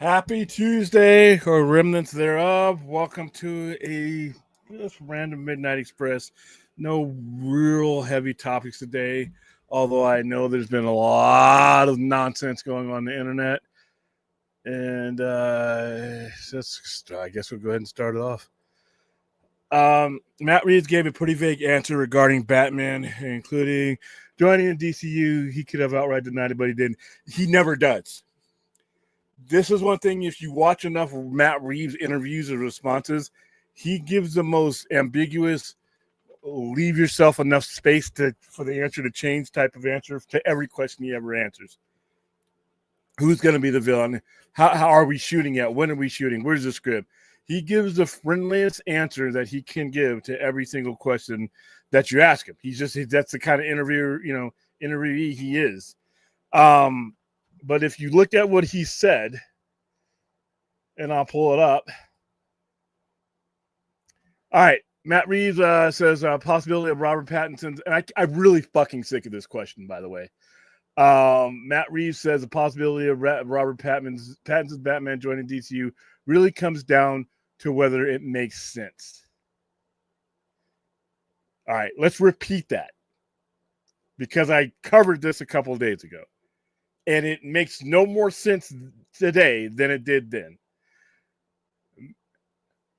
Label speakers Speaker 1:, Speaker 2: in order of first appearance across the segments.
Speaker 1: Happy Tuesday, or remnants thereof. Welcome to a just random Midnight Express. No real heavy topics today, although I know there's been a lot of nonsense going on the internet. And I guess we'll go ahead and start it off. Matt Reeves gave a pretty vague answer regarding Batman, including joining the DCU. He could have outright denied it, but he didn't. He never does. This is one thing, if you watch enough Matt Reeves interviews or responses, he gives the most ambiguous, leave yourself enough space for the answer to change type of answer to every question he ever answers. Who's going to be the villain? How are we shooting at? When are we shooting? Where's the script? He gives the friendliest answer that he can give to every single question that you ask him. That's the kind of interviewee he is. But if you look at what he said, and I'll pull it up. All right. Matt Reeves says possibility of Robert Pattinson. And I'm really fucking sick of this question, by the way. Matt Reeves says the possibility of Robert Pattinson's Batman joining DCU really comes down to whether it makes sense. All right. Let's repeat that, because I covered this a couple of days ago. And it makes no more sense today than it did then.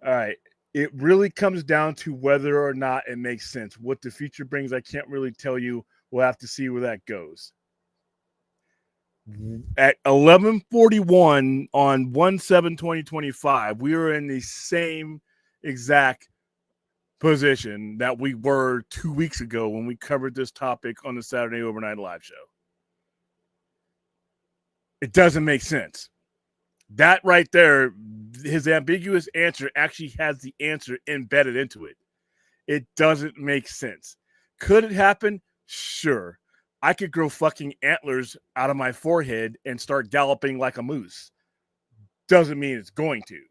Speaker 1: All right. It really comes down to whether or not it makes sense. What the future brings, I can't really tell you. We'll have to see where that goes. At 11:41 on 1/7/2025, we were in the same exact position that we were 2 weeks ago when we covered this topic on the Saturday Overnight Live show. It doesn't make sense. That right there, his ambiguous answer actually has the answer embedded into it. It doesn't make sense. Could it happen? Sure. I could grow fucking antlers out of my forehead and start galloping like a moose. Doesn't mean it's going to.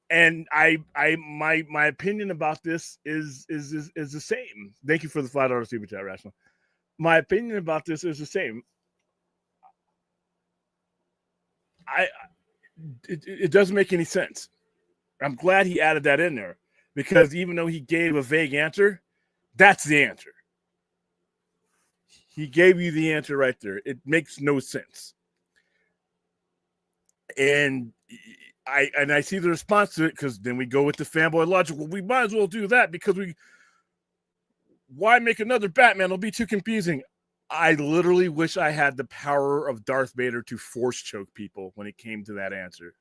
Speaker 1: And my opinion about this is the same. Thank you for the $5 super chat, Rational. My opinion about this is the same. It doesn't make any sense. I'm glad he added that in there, because even though he gave a vague answer, that's the answer. He gave you the answer right there. It makes no sense. And I see the response to it, because then we go with the fanboy logic. Well, we might as well do that, because why make another Batman? It'll be too confusing. I literally wish I had the power of Darth Vader to force choke people when it came to that answer.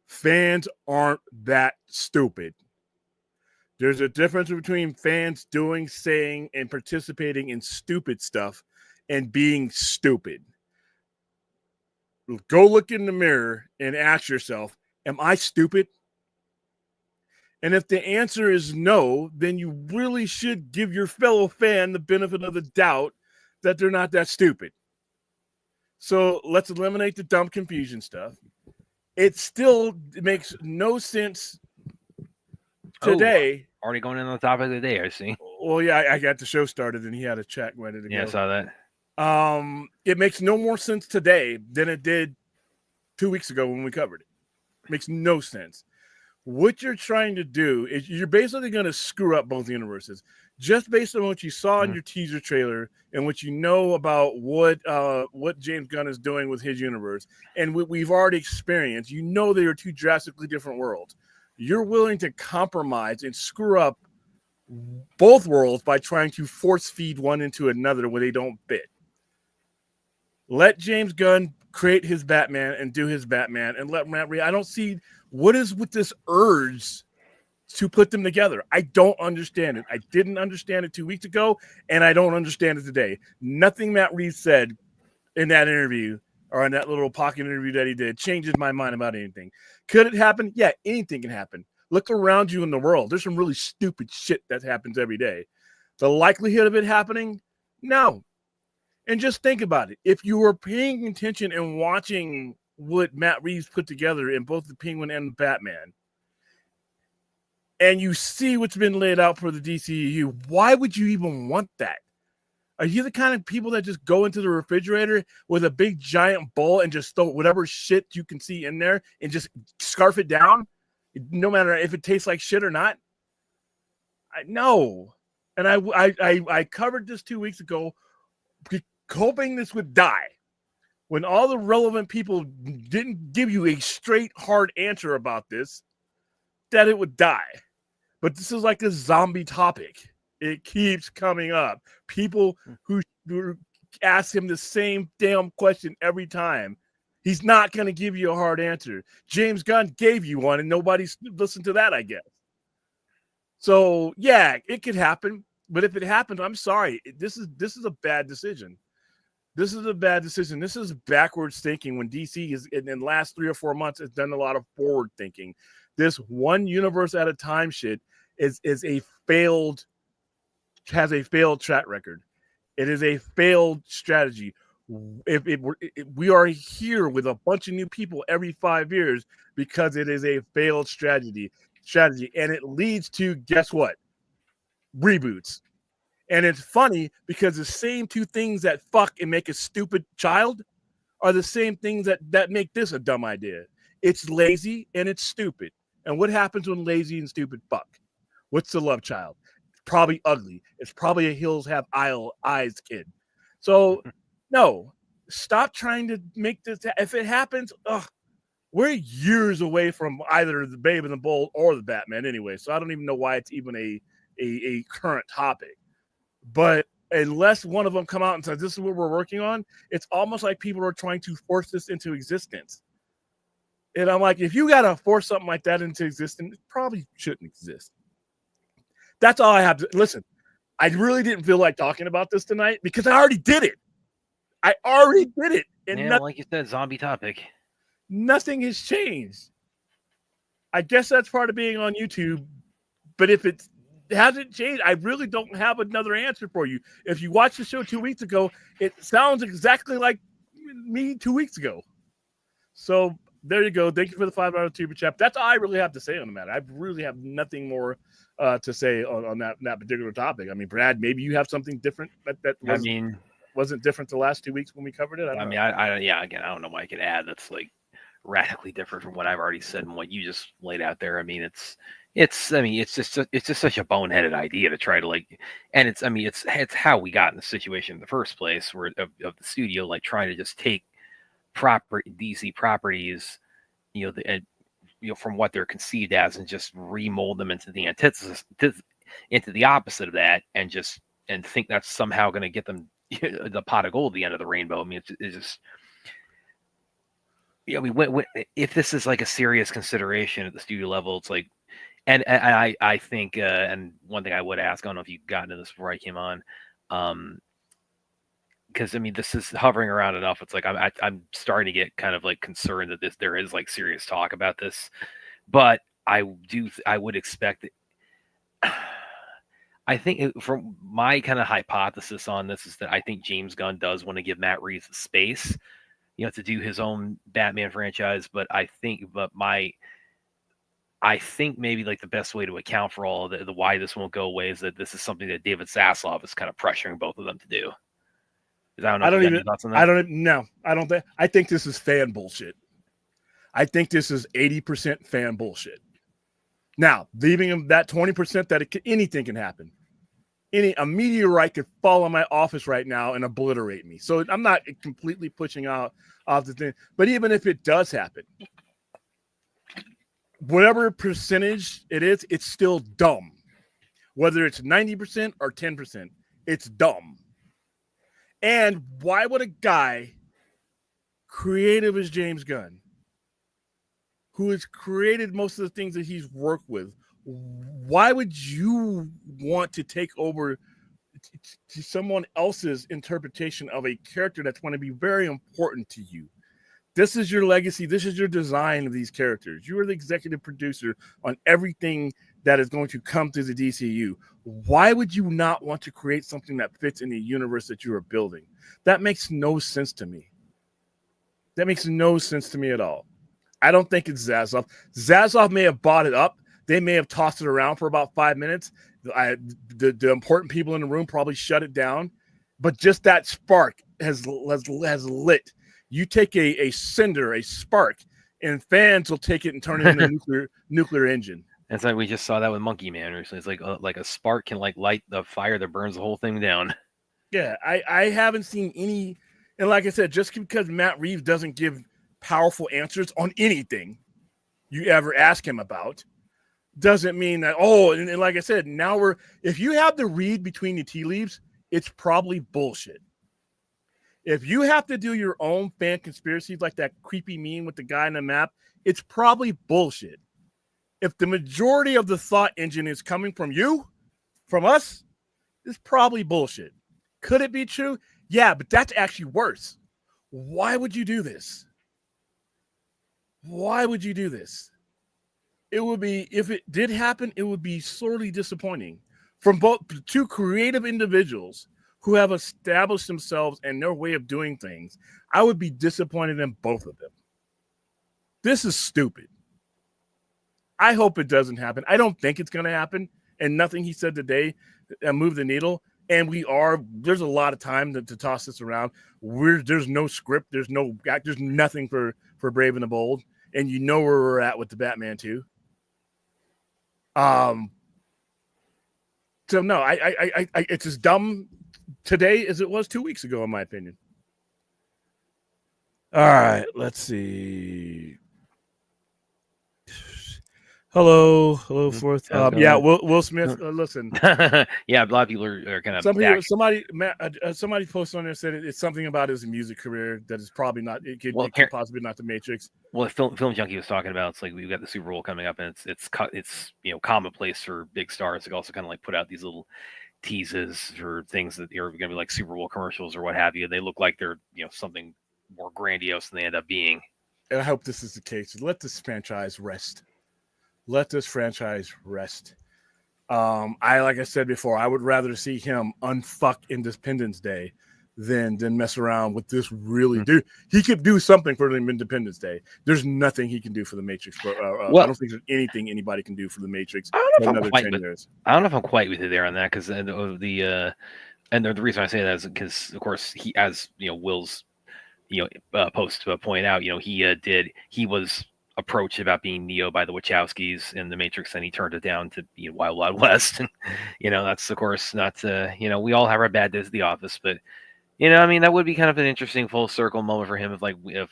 Speaker 1: Fans aren't that stupid. There's a difference between fans doing, saying, and participating in stupid stuff and being stupid. Go look in the mirror and ask yourself, am I stupid? And if the answer is no, then you really should give your fellow fan the benefit of the doubt that they're not that stupid. So let's eliminate the dumb confusion stuff. It still makes no sense today.
Speaker 2: Already going in on the topic of the day, I see.
Speaker 1: Well, yeah, I got the show started and he had a check ready to go.
Speaker 2: Yeah, I saw that.
Speaker 1: It makes no more sense today than it did 2 weeks ago when we covered it. It makes no sense. What you're trying to do is you're basically going to screw up both universes, just based on what you saw in your teaser trailer and what you know about what James Gunn is doing with his universe and what we've already experienced. You know they are two drastically different worlds. You're willing to compromise and screw up both worlds by trying to force feed one into another where they don't fit. Let James Gunn create his Batman and do his Batman, and let Matt Reeves. I don't see what is with this urge to put them together. I don't understand it. I didn't understand it 2 weeks ago, and I don't understand it today. Nothing Matt Reeves said in that interview or in that little pocket interview that he did changes my mind about anything. Could it happen? Yeah, anything can happen. Look around you in the world. There's some really stupid shit that happens every day. The likelihood of it happening? No. And just think about it. If you were paying attention and watching what Matt Reeves put together in both the Penguin and the Batman, and you see what's been laid out for the DCEU, why would you even want that? Are you the kind of people that just go into the refrigerator with a big giant bowl and just throw whatever shit you can see in there and just scarf it down, no matter if it tastes like shit or not? No. And I covered this 2 weeks ago, hoping this would die. When all the relevant people didn't give you a straight, hard answer about this, that it would die. But this is like a zombie topic. It keeps coming up. People who ask him the same damn question every time. He's not going to give you a hard answer. James Gunn gave you one, and nobody's listened to that, I guess. So, yeah, it could happen. But if it happens, I'm sorry. This is a bad decision. This is a bad decision. This is backwards thinking when DC is in the last 3 or 4 months has done a lot of forward thinking. This one universe at a time shit has a failed track record. It is a failed strategy. We are here with a bunch of new people every 5 years because it is a failed strategy, and it leads to, guess what? Reboots. And it's funny because the same two things that fuck and make a stupid child are the same things that make this a dumb idea. It's lazy and it's stupid. And what happens when lazy and stupid fuck? What's the love child? Probably ugly. It's probably a hills have eyes kid. So no, stop trying to make this. If it happens, we're years away from either the Babe and the Bold or the Batman anyway. So I don't even know why it's even a current topic. But unless one of them come out and says this is what we're working on, it's almost like people are trying to force this into existence. And I'm like, if you got to force something like that into existence, it probably shouldn't exist. That's all I have to listen. I really didn't feel like talking about this tonight because I already did it. And
Speaker 2: like you said, zombie topic.
Speaker 1: Nothing has changed. I guess that's part of being on YouTube. But if it hasn't changed, I really don't have another answer for you. If you watched the show 2 weeks ago, it sounds exactly like me 2 weeks ago. So there you go. Thank you for the $5 super chat. That's all I really have to say on the matter. I really have nothing more to say on that particular topic. I mean, Brad, maybe you have something different that wasn't different the last 2 weeks when we covered it.
Speaker 2: Again, I don't know what I could add that's like radically different from what I've already said and what you just laid out there. I mean, it's just such a boneheaded idea to try to and it's how we got in the situation in the first place, where of the studio trying to just take DC properties, from what they're conceived as and just remold them into the antithesis, into the opposite of that, and think that's somehow going to get them the pot of gold at the end of the rainbow. I mean, it's just. If this is like a serious consideration at the studio level, it's like, and I think, and one thing I would ask, I don't know if you've gotten to this before I came on, because this is hovering around enough. It's like I'm starting to get kind of concerned that there is serious talk about this, but I would expect that. I think from my kind of hypothesis on this is that I think James Gunn does want to give Matt Reeves the space, to do his own Batman franchise. But I think maybe the best way to account for all of the why this won't go away is that this is something that David Zaslav is kind of pressuring both of them to do. I think this is fan bullshit.
Speaker 1: I think this is 80% fan bullshit. Now, leaving him that 20% that anything can happen. A meteorite could fall on my office right now and obliterate me. So I'm not completely pushing out off the thing. But even if it does happen, whatever percentage it is, it's still dumb. Whether it's 90% or 10%, it's dumb. And why would a guy creative as James Gunn, who has created most of the things that he's worked with, why would you want to take over to someone else's interpretation of a character that's going to be very important to you? This is your legacy. This is your design of these characters. You are the executive producer on everything that is going to come through the DCU. Why would you not want to create something that fits in the universe that you are building? That makes no sense to me. That makes no sense to me at all. I don't think it's Zaslav. Zaslav may have bought it up. They may have tossed it around for about 5 minutes. The important people in the room probably shut it down. but just that spark has lit. You take a cinder, a spark, and fans will take it and turn it into nuclear engine.
Speaker 2: It's like we just saw that with Monkey Man recently. It's like a spark can like light the fire that burns the whole thing down.
Speaker 1: Yeah, I haven't seen any, and like I said, just because Matt Reeves doesn't give powerful answers on anything you ever ask him about, doesn't mean that, and like I said, now if you have to read between the tea leaves, it's probably bullshit. If you have to do your own fan conspiracies like that creepy meme with the guy in the map, it's probably bullshit. If the majority of the thought engine is coming from you, from us, it's probably bullshit. Could it be true? Yeah, but that's actually worse. Why would you do this? Why would you do this? It would be, if it did happen, it would be sorely disappointing from both two creative individuals who have established themselves and their way of doing things. I would be disappointed in both of them. This is stupid. I hope it doesn't happen. I don't think it's going to happen. And nothing he said today moved the needle. And there's a lot of time to toss this around. There's no script. There's nothing for Brave and the Bold. And you know where we're at with the Batman 2. So no, I it's as dumb today as it was 2 weeks ago, in my opinion. All right, let's see. Hello, Fourth. Yeah, Will Smith. Listen.
Speaker 2: Yeah, a lot of people are kind of.
Speaker 1: Somebody posted on there said it's something about his music career that is probably not. It could possibly not the Matrix.
Speaker 2: Well, Film Junkie was talking about, it's like we've got the Super Bowl coming up, and it's commonplace for big stars to also kind of like put out these little teases for things that are going to be like Super Bowl commercials or what have you. They look like they're something more grandiose than they end up being.
Speaker 1: And I hope this is the case. Let this franchise rest. Let this franchise rest. Like I said before, I would rather see him unfuck Independence Day than mess around with this. Really, dude, he could do something for Independence Day. There's nothing he can do for the Matrix. I don't think there's anything anybody can do for the Matrix.
Speaker 2: I don't know if I'm quite with you there on that, because and the reason I say that is because, of course, he, as Will's post point out, he was approach about being Neo by the Wachowskis in the Matrix, and he turned it down to be Wild Wild West. And that's of course not we all have our bad days at the office, but that would be kind of an interesting full circle moment for him if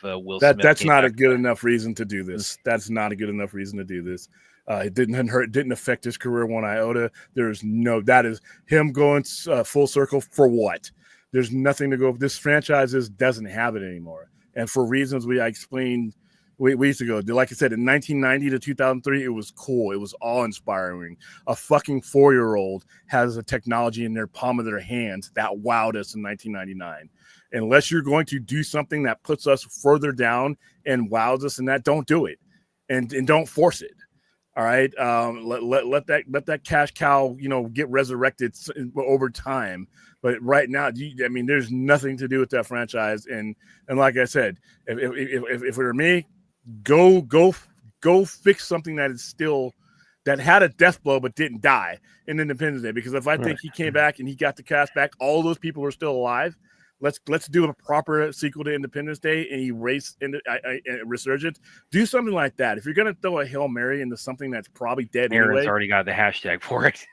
Speaker 2: Will Smith.
Speaker 1: That's not a good enough reason to do this. That's not a good enough reason to do this. It didn't affect his career one iota. That is him going full circle for what? There's nothing to go. This franchise doesn't have it anymore, and for reasons I explained weeks ago. Like I said, in 1990 to 2003, it was cool. It was awe-inspiring. A fucking 4-year-old has a technology in their palm of their hands that wowed us in 1999. Unless you're going to do something that puts us further down and wows us, and that, don't do it, and don't force it. All right, let that cash cow get resurrected over time. But right now, there's nothing to do with that franchise. And like I said, if it were me, go fix something that had a death blow but didn't die in Independence Day. Because if I think he came back and he got the cast back, all those people are still alive. Let's do a proper sequel to Independence Day and erase Resurgence. Do something like that. If you're gonna throw a Hail Mary into something that's probably dead
Speaker 2: Aaron's
Speaker 1: anyway,
Speaker 2: already got the hashtag for it.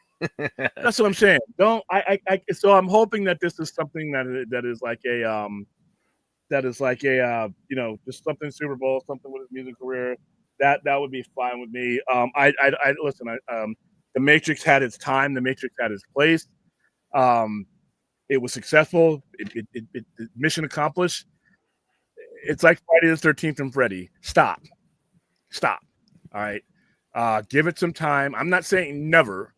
Speaker 1: That's what I'm saying. So I'm hoping that this is something that is like a just something Super Bowl, something with his music career. That would be fine with me. The Matrix had its time. The Matrix had its place. It was successful. It mission accomplished. It's like Friday the 13th and Freddy. Stop. All right. Give it some time. I'm not saying never.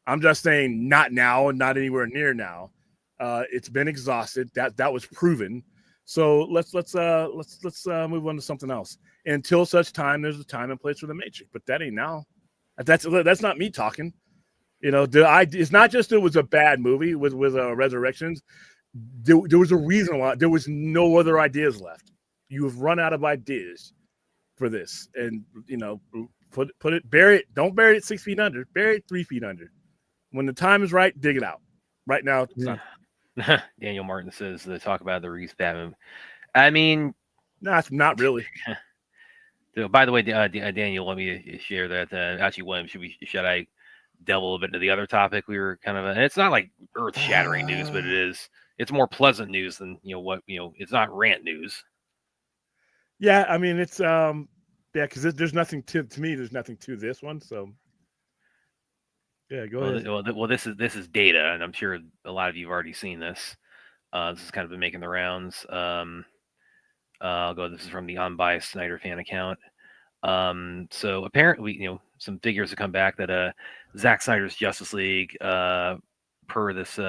Speaker 1: I'm just saying not now and not anywhere near now. It's been exhausted. That was proven. So let's move on to something else. Until such time, there's a time and place for the Matrix, but that ain't now. That's not me talking. It's not just it was a bad movie with Resurrections. There was a reason why. There was no other ideas left. You have run out of ideas for this, and bury it. Don't bury it 6 feet under. Bury it 3 feet under. When the time is right, dig it out. Right now, it's not.
Speaker 2: Daniel Martin says they talk about the Reeves Batman. I mean,
Speaker 1: No, not really.
Speaker 2: by the way, Daniel, let me share that. Actually, William, should I delve a little bit into the other topic we were kind of? And it's not like earth-shattering news, but it's more pleasant news than It's not rant news.
Speaker 1: Yeah, I mean it's yeah, because there's nothing to me. There's nothing to this one, so yeah, go ahead.
Speaker 2: Well, this is data, and I'm sure a lot of you have already seen this. This has kind of been making the rounds. I'll go. This is from the Unbiased Snyder fan account. So apparently, some figures have come back that Zack Snyder's Justice League, per this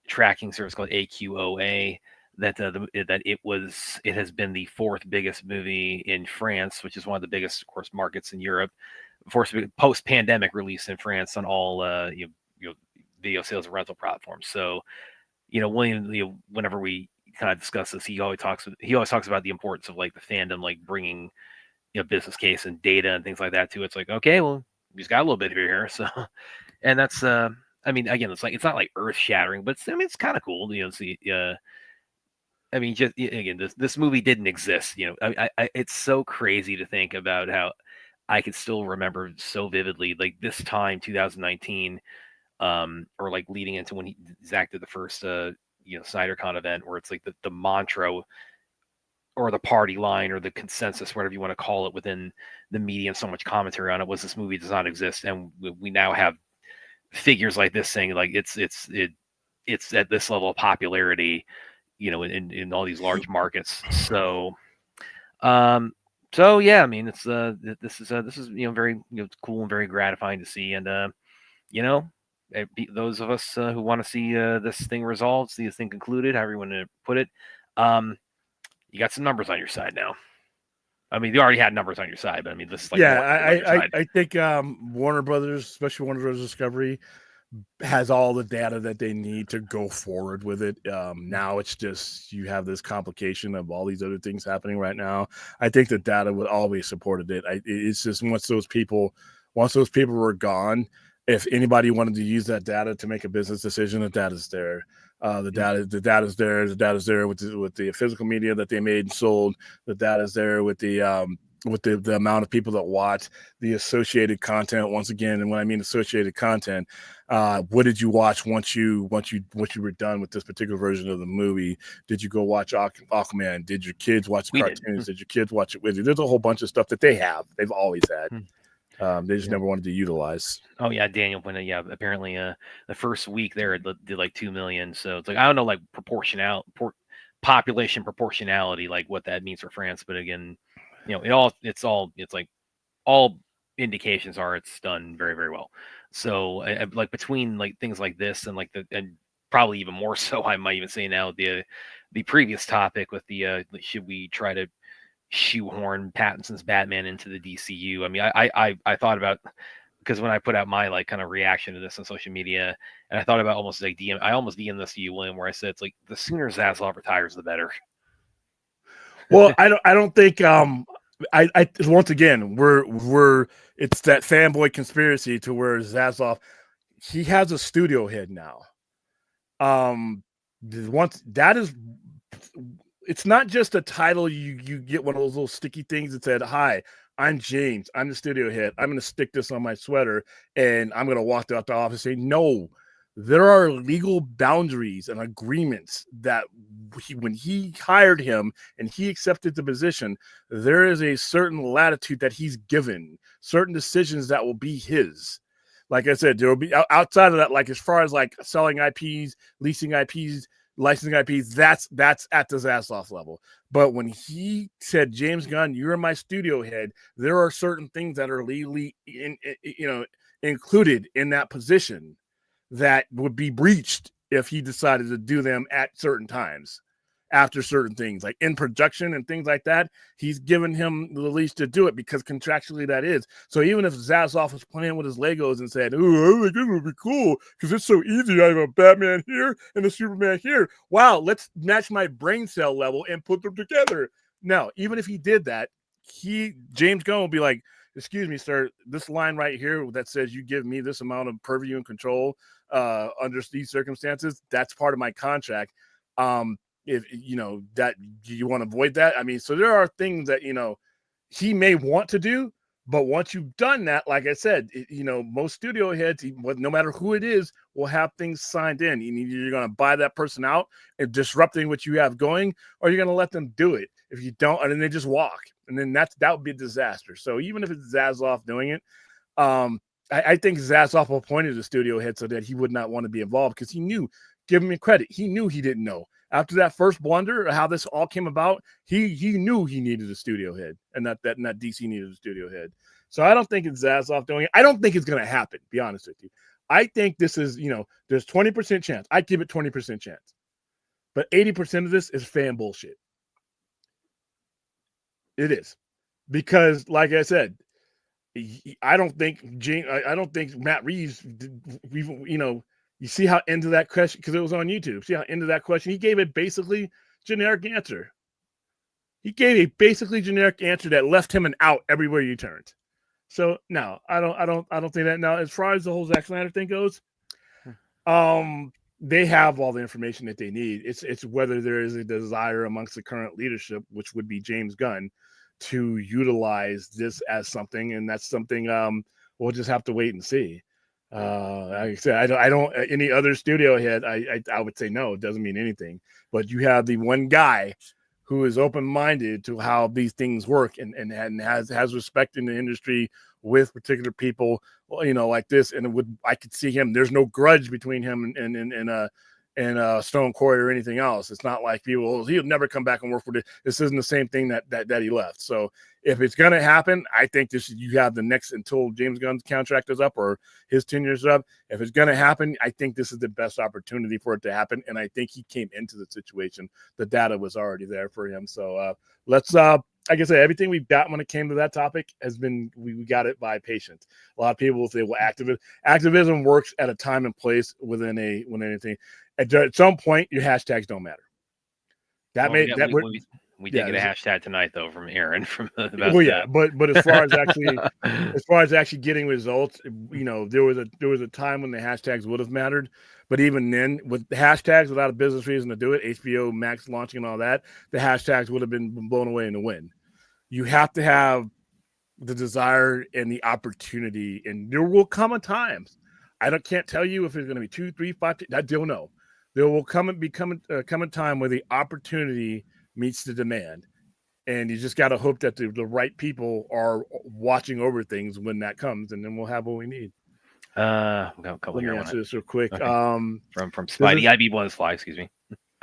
Speaker 2: tracking service called AQOA, that it has been the fourth biggest movie in France, which is one of the biggest, of course, markets in Europe. Post-pandemic release in France on all video sales and rental platforms. So, William, whenever we kind of discuss this, he always talks about the importance of like the fandom, like bringing business case and data and things like that too. It's like, okay, well, we just got a little bit here, so, and that's I mean, again, it's not like earth shattering, but it's kind of cool, see. I mean, just again, this movie didn't exist. It's so crazy to think about how I could still remember so vividly, like this time, 2019, or like leading into when Zach did the first, SnyderCon event, where it's like the mantra or the party line or the consensus, whatever you want to call it, within the media and so much commentary on it was this movie does not exist, and we now have figures like this saying like it's at this level of popularity, in all these large markets. So, yeah, I mean, it's this is very cool and very gratifying to see, and those of us who want to see this thing resolved, see this thing concluded, however you want to put it, you got some numbers on your side now. I mean, you already had numbers on your side, but I mean, this is like
Speaker 1: I think Warner Brothers, especially Warner Brothers Discovery, has all the data that they need to go forward with it. Now it's just you have this complication of all these other things happening right now. I think the data would always supported it. It's just once those people were gone, if anybody wanted to use that data to make a business decision, the data's there. The data's there. The data's there with the physical media that they made and sold. The data's there with the amount of people that watch, the associated content. Once again, and when I mean associated content, what did you watch once you were done with this particular version of the movie? Did you go watch Aquaman? Did your kids watch the cartoons? Did your kids watch it with you? There's a whole bunch of stuff that they've always had. They just never wanted to utilize.
Speaker 2: Oh yeah, Daniel. Apparently, the first week there it did like 2 million. So it's like I don't know, like population proportionality, like what that means for France. But again, it's like all indications are it's done very, very well. So like between like things like this and and probably even more so, I might even say now the previous topic with the should we try to shoehorn Pattinson's Batman into the DCU? I mean, I thought about, because when I put out my like kind of reaction to this on social media, and I thought about almost like I almost DM'd this to you, William, where I said it's like the sooner Zaslav retires, the better.
Speaker 1: Well, I don't think I once again we're it's that fanboy conspiracy to where Zaslav, he has a studio head now. Once that is, it's not just a title you get, one of those little sticky things that said, "Hi, I'm James. I'm the studio head. I'm going to stick this on my sweater and I'm going to walk out the office and say, no, there are legal boundaries and agreements that when he hired him and he accepted the position, there is a certain latitude that he's given, certain decisions that will be his." Like I said, there will be outside of that, like as far as like selling IPs, leasing IPs, licensing IPs, that's at the Zaslav level. But when he said, "James Gunn, you're my studio head," there are certain things that are legally included in that position that would be breached if he decided to do them at certain times, after certain things, like in production and things like that. He's given him the leash to do it because contractually that is. So even if Zaslav was playing with his Legos and said, "Oh, this would be cool because it's so easy. I have a Batman here and a Superman here. Wow, let's match my brain cell level and put them together." Now, even if he did that, James Gunn will be like, excuse me, sir, this line right here that says you give me this amount of purview and control under these circumstances, that's part of my contract. If you know that you want to avoid that, I mean, so there are things that he may want to do, but once you've done that, like I said, most studio heads, no matter who it is, will have things signed in. You're going to buy that person out and disrupting what you have going, or you're going to let them do it. If you don't, and then they just walk, and then that would be a disaster. So even if it's Zaslav doing it, I think Zaslav appointed the studio head so that he would not want to be involved because he knew. Give him credit. He knew he didn't know. After that first blunder, how this all came about, he knew he needed a studio head, and that DC needed a studio head. So I don't think it's Zaslav doing it. I don't think it's going to happen. Be honest with you. I think this is, there's 20% chance. I give it 20% chance, but 80% of this is fan bullshit. It is, because like I said, I don't think Matt Reeves, you see how into that question, because it was on YouTube. See how into that question he gave a basically generic answer. He gave a basically generic answer that left him an out everywhere you turned. So no, I don't think that. Now, as far as the whole Zack Snyder thing goes, they have all the information that they need. It's whether there is a desire amongst the current leadership, which would be James Gunn, to utilize this as something, and that's something we'll just have to wait and see. Like I said, I don't any other studio head, I would say no, it doesn't mean anything. But you have the one guy who is open-minded to how these things work and has respect in the industry with particular people, like this. And I could see him. There's no grudge between him and Stone Quarry or anything else. It's not like he'll never come back and work for this. This isn't the same thing that he left. So if it's going to happen, I think you have the next until James Gunn's contract is up or his tenure is up. If it's going to happen, I think this is the best opportunity for it to happen. And I think he came into the situation. The data was already there for him. So let's, like I said, everything we've got when it came to that topic has been, we got it by patience. A lot of people will say, well, activism works at a time and place within anything. At some point, your hashtags don't matter.
Speaker 2: We did get a hashtag tonight though from Aaron
Speaker 1: but as far as actually getting results, there was a time when the hashtags would have mattered, but even then, with the hashtags without a business reason to do it, HBO Max launching and all that, the hashtags would have been blown away in the wind. You have to have the desire and the opportunity, and there will come a time. Can't tell you if it's going to be 2, 3, 5. I don't know. There will come a time where the opportunity meets the demand, and you just got to hope that the right people are watching over things when that comes, and then we'll have what we need.
Speaker 2: We got a couple
Speaker 1: Let me answer this real quick.
Speaker 2: Okay. From Spidey IB1 excuse me.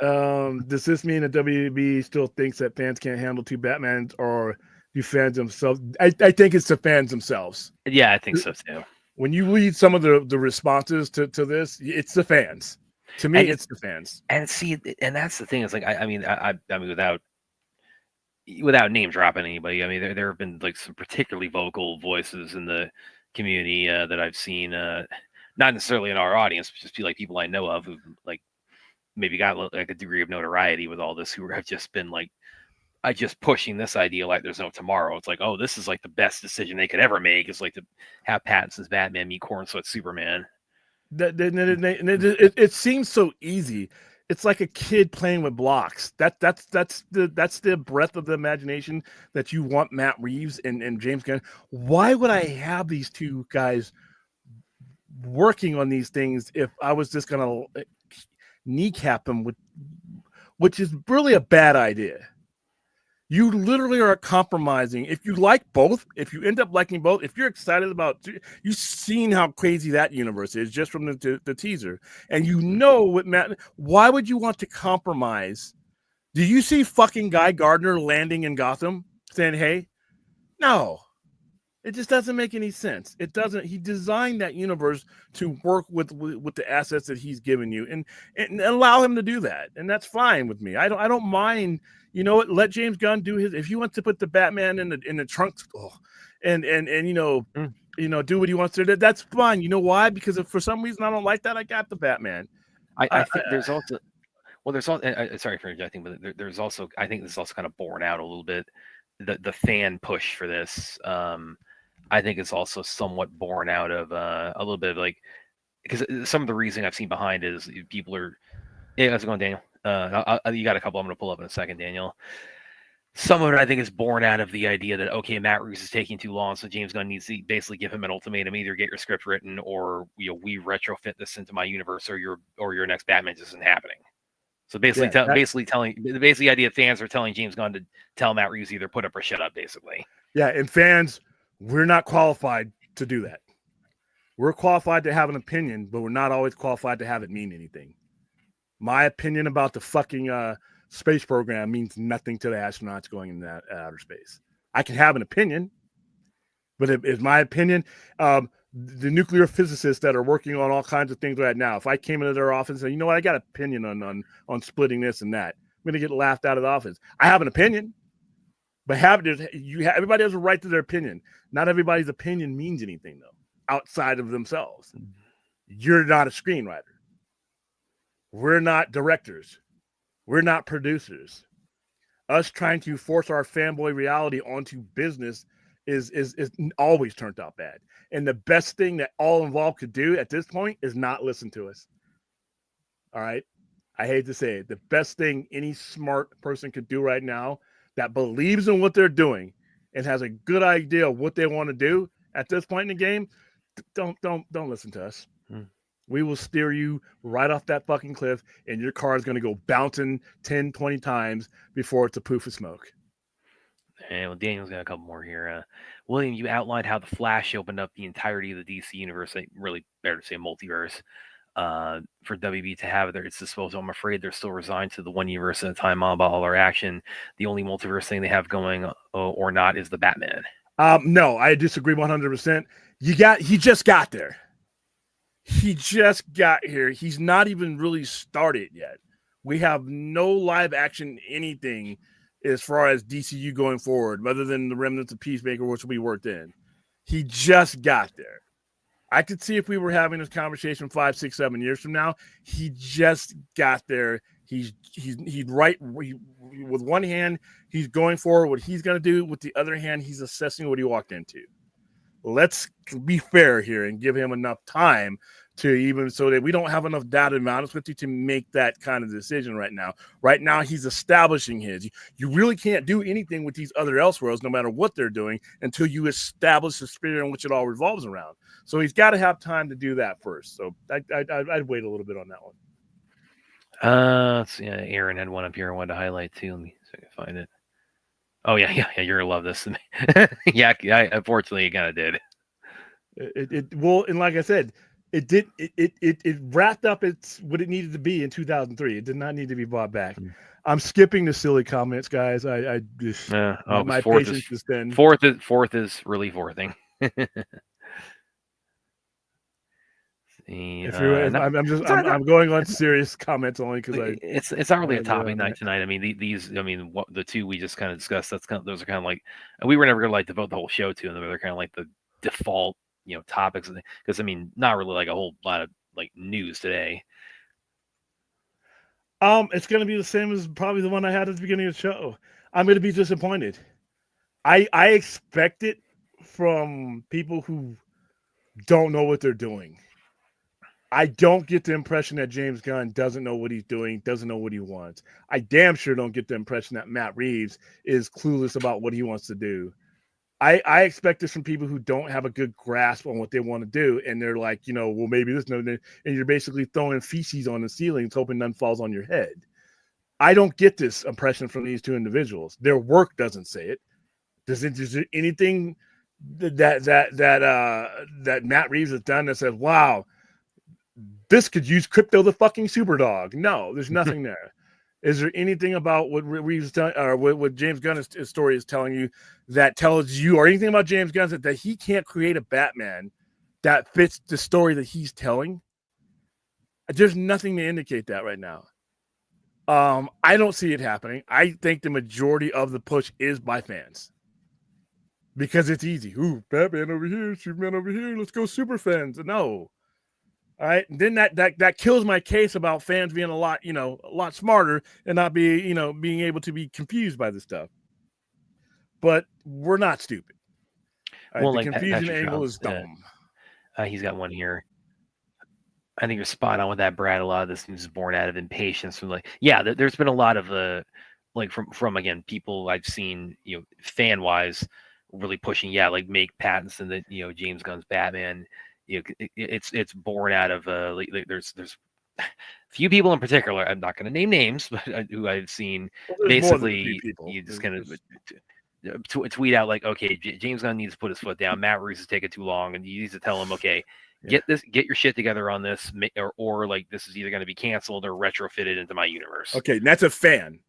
Speaker 1: Does this mean that WB still thinks that fans can't handle 2 Batmans, or do fans themselves? I think it's the fans themselves.
Speaker 2: Yeah, I think so too.
Speaker 1: When you read some of the responses to this, it's the fans. To me, it's the fans.
Speaker 2: And see, and that's the thing. Is like, I mean, without name dropping anybody, I mean, there have been like some particularly vocal voices in the community that I've seen, not necessarily in our audience, but just be like people I know of who like maybe got like a degree of notoriety with all this, who have just been like, just pushing this idea like there's no tomorrow. It's like, oh, this is like the best decision they could ever make. It's like to have Pattinson's Batman meet Cornsweat's Superman.
Speaker 1: It seems so easy. It's like a kid playing with blocks. That's the breadth of the imagination that you want Matt Reeves and James Gunn. Why would I have these 2 guys working on these things if I was just gonna kneecap them which is really a bad idea. You literally are compromising. If you like both, if you end up liking both, if you're excited about, you've seen how crazy that universe is just from the teaser. And with Matt, why would you want to compromise? Do you see fucking Guy Gardner landing in Gotham saying, hey? No. It just doesn't make any sense. It doesn't. He designed that universe to work with the assets that he's given you, and allow him to do that, and that's fine with me. I don't mind. You know what? Let James Gunn do his. If he wants to put the Batman in the trunk, and do what he wants to do, that's fine. You know why? Because if for some reason I don't like that, I got the Batman.
Speaker 2: I think there's also. Well, there's also. Sorry for interjecting, but there's also. I think this is also kind of borne out a little bit. The fan push for this. I think it's also somewhat born out of a little bit of like, because some of the reasoning I've seen behind is people are, hey, how's it going, Daniel? You got a couple I'm going to pull up in a second, Daniel. Some of it, I think, is born out of the idea that, okay, Matt Reeves is taking too long, so James Gunn needs to basically give him an ultimatum: either get your script written, or we retrofit this into my universe, or your next Batman just isn't happening. So basically, the idea of fans are telling James Gunn to tell Matt Reeves either put up or shut up, basically.
Speaker 1: Yeah, and fans, we're not qualified to do that. We're qualified to have an opinion, but we're not always qualified to have it mean anything. My opinion about the fucking space program means nothing to the astronauts going in that outer space. I can have an opinion, but it's my opinion. The nuclear physicists that are working on all kinds of things right now, if I came into their office and said, you know what, I got an opinion on splitting this and that, I'm going to get laughed out of the office. I have an opinion, but everybody has a right to their opinion. Not everybody's opinion means anything, though, outside of themselves. You're not a screenwriter. We're not directors. We're not producers. Us trying to force our fanboy reality onto business is always turned out bad. And the best thing that all involved could do at this point is not listen to us. All right? I hate to say it. The best thing any smart person could do right now that believes in what they're doing and has a good idea of what they want to do at this point in the game, don't listen to us. We will steer you right off that fucking cliff, and your car is going to go bouncing 10, 20 times before it's a poof of smoke.
Speaker 2: And well, Daniel's got a couple more here. William, you outlined how the Flash opened up the entirety of the DC universe, really better to say multiverse, for WB to have at its disposal. I'm afraid they're still resigned to the one universe at a time on all our action. The only multiverse thing they have going or not is the Batman.
Speaker 1: No, I disagree 100%. He just got there. He just got here. He's not even really started yet. We have no live action anything as far as DCU going forward, other than the remnants of Peacemaker, which we worked in. He just got there. I could see if we were having this conversation 5, 6, 7 years from now. He just got there. He's with one hand, he's going forward what he's going to do. With the other hand, he's assessing what he walked into. Let's be fair here and give him enough time to even so that we don't have enough data, to be honest with you, to make that kind of decision right now. Right now, he's establishing his. You really can't do anything with these other Elseworlds, no matter what they're doing, until you establish the spirit in which it all revolves around. So he's got to have time to do that first. So I'd wait a little bit on that one.
Speaker 2: Let's see. Aaron had one up here I wanted to highlight too. Let me see if I can find it. Oh yeah, you're gonna love this. Yeah, unfortunately, it kind of did.
Speaker 1: Well, and like I said, it wrapped up what it needed to be in 2003. It did not need to be brought back. I'm skipping the silly comments, guys. I just my patience is thin.
Speaker 2: Fourth is really fourthing.
Speaker 1: I'm going on serious comments only because
Speaker 2: it's not really a topic night tonight. I mean, the two we just kind of discussed. Those are kind of like, we were never gonna like devote the whole show to them. They're kind of like the default, topics, because I mean, not really like a whole lot of like news today.
Speaker 1: It's gonna be the same as probably the one I had at the beginning of the show. I'm gonna be disappointed. I expect it from people who don't know what they're doing. I don't get the impression that James Gunn doesn't know what he's doing, doesn't know what he wants. I damn sure don't get the impression that Matt Reeves is clueless about what he wants to do. I expect this from people who don't have a good grasp on what they want to do, and they're like, well, maybe this, and you're basically throwing feces on the ceilings, hoping none falls on your head. I don't get this impression from these two individuals. Their work doesn't say it. Is there anything that Matt Reeves has done that says, wow, this could use Crypto the fucking Superdog? No, there's nothing there. Is there anything about what Reeves done, or what James Gunn's story is telling you, that tells you, or anything about James Gunn that he can't create a Batman that fits the story that he's telling? There's nothing to indicate that right now. I don't see it happening. I think the majority of the push is by fans, because it's easy. Ooh, Batman over here, Superman over here. Let's go super fans. No. All right. And then that kills my case about fans being a lot smarter and not being able to be confused by this stuff. But we're not stupid.
Speaker 2: Well,
Speaker 1: The
Speaker 2: like
Speaker 1: confusion
Speaker 2: Patrick
Speaker 1: angle
Speaker 2: Jones,
Speaker 1: is dumb.
Speaker 2: he's got one here. I think you're spot on with that, Brad. A lot of this news is born out of impatience from there's been a lot of like from again people I've seen, fan wise, really pushing, like make Pattinson the James Gunn's Batman. It's born out of there's few people in particular. I'm not going to name names, but who I've seen
Speaker 1: Well, there's more than a few
Speaker 2: basically
Speaker 1: people.
Speaker 2: you just kind of tweet out like, okay, James Gunn needs to put his foot down. Matt Reeves is taking too long, and you need to tell him, okay, get your shit together on this, or like this is either going to be canceled or retrofitted into my universe.
Speaker 1: Okay, and that's a fan.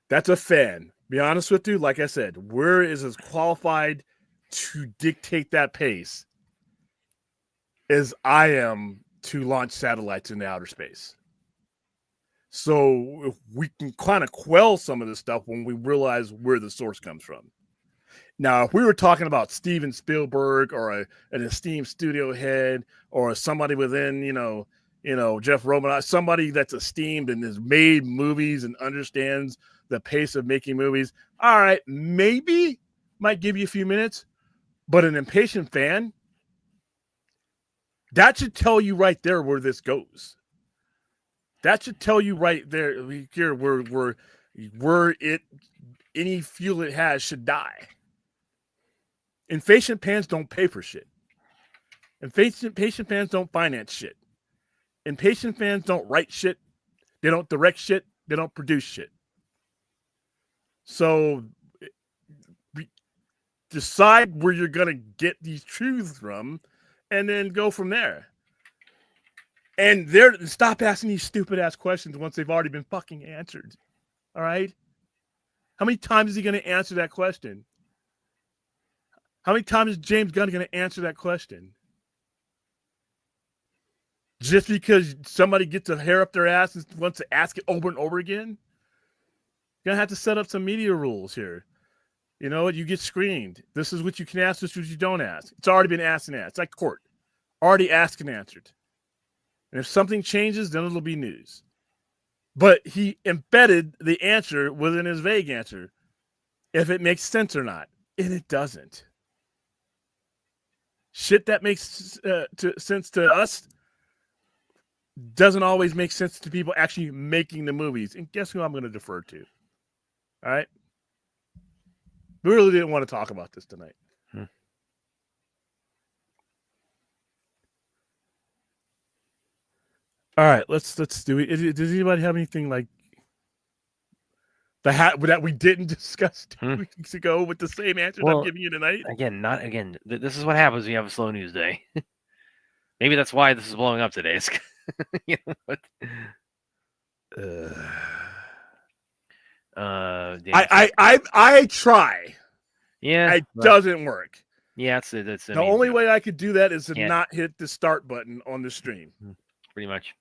Speaker 1: That's a fan. Be honest with you, like I said, where is as qualified to dictate that pace as I am to launch satellites into outer space. So if we can kind of quell some of this stuff when we realize where the source comes from. Now, if we were talking about Steven Spielberg or an esteemed studio head or somebody within, Jeff Roman, somebody that's esteemed and has made movies and understands the pace of making movies, all right, maybe might give you a few minutes, but an impatient fan, that should tell you right there where this goes. That should tell you right there here where any fuel it has should die. Impatient fans don't pay for shit. Impatient fans don't finance shit. Impatient fans don't write shit. They don't direct shit. They don't produce shit. So decide where you're going to get these truths from and then go from there. And stop asking these stupid ass questions once they've already been fucking answered. All right? How many times is he going to answer that question? How many times is James Gunn going to answer that question? Just because somebody gets a hair up their ass and wants to ask it over and over again? You're going to have to set up some media rules here. You know, you get screened. This is what you can ask, this is what you don't ask. It's already been asked and answered. It's like court. Already asked and answered. And if something changes, then it'll be news. But he embedded the answer within his vague answer, if it makes sense or not. And it doesn't. Shit that makes sense to us doesn't always make sense to people actually making the movies. And guess who I'm going to defer to? All right? We really didn't want to talk about this tonight. All right, let's do it. Does anybody have anything like that we didn't discuss 2 weeks ago with the same answer I'm giving you tonight?
Speaker 2: This is what happens when you have a slow news day. Maybe that's why this is blowing up today. You know what?
Speaker 1: I try.
Speaker 2: Yeah,
Speaker 1: it doesn't work.
Speaker 2: Yeah, it's
Speaker 1: the only way I could do that is to not hit the start button on the stream.
Speaker 2: Pretty much.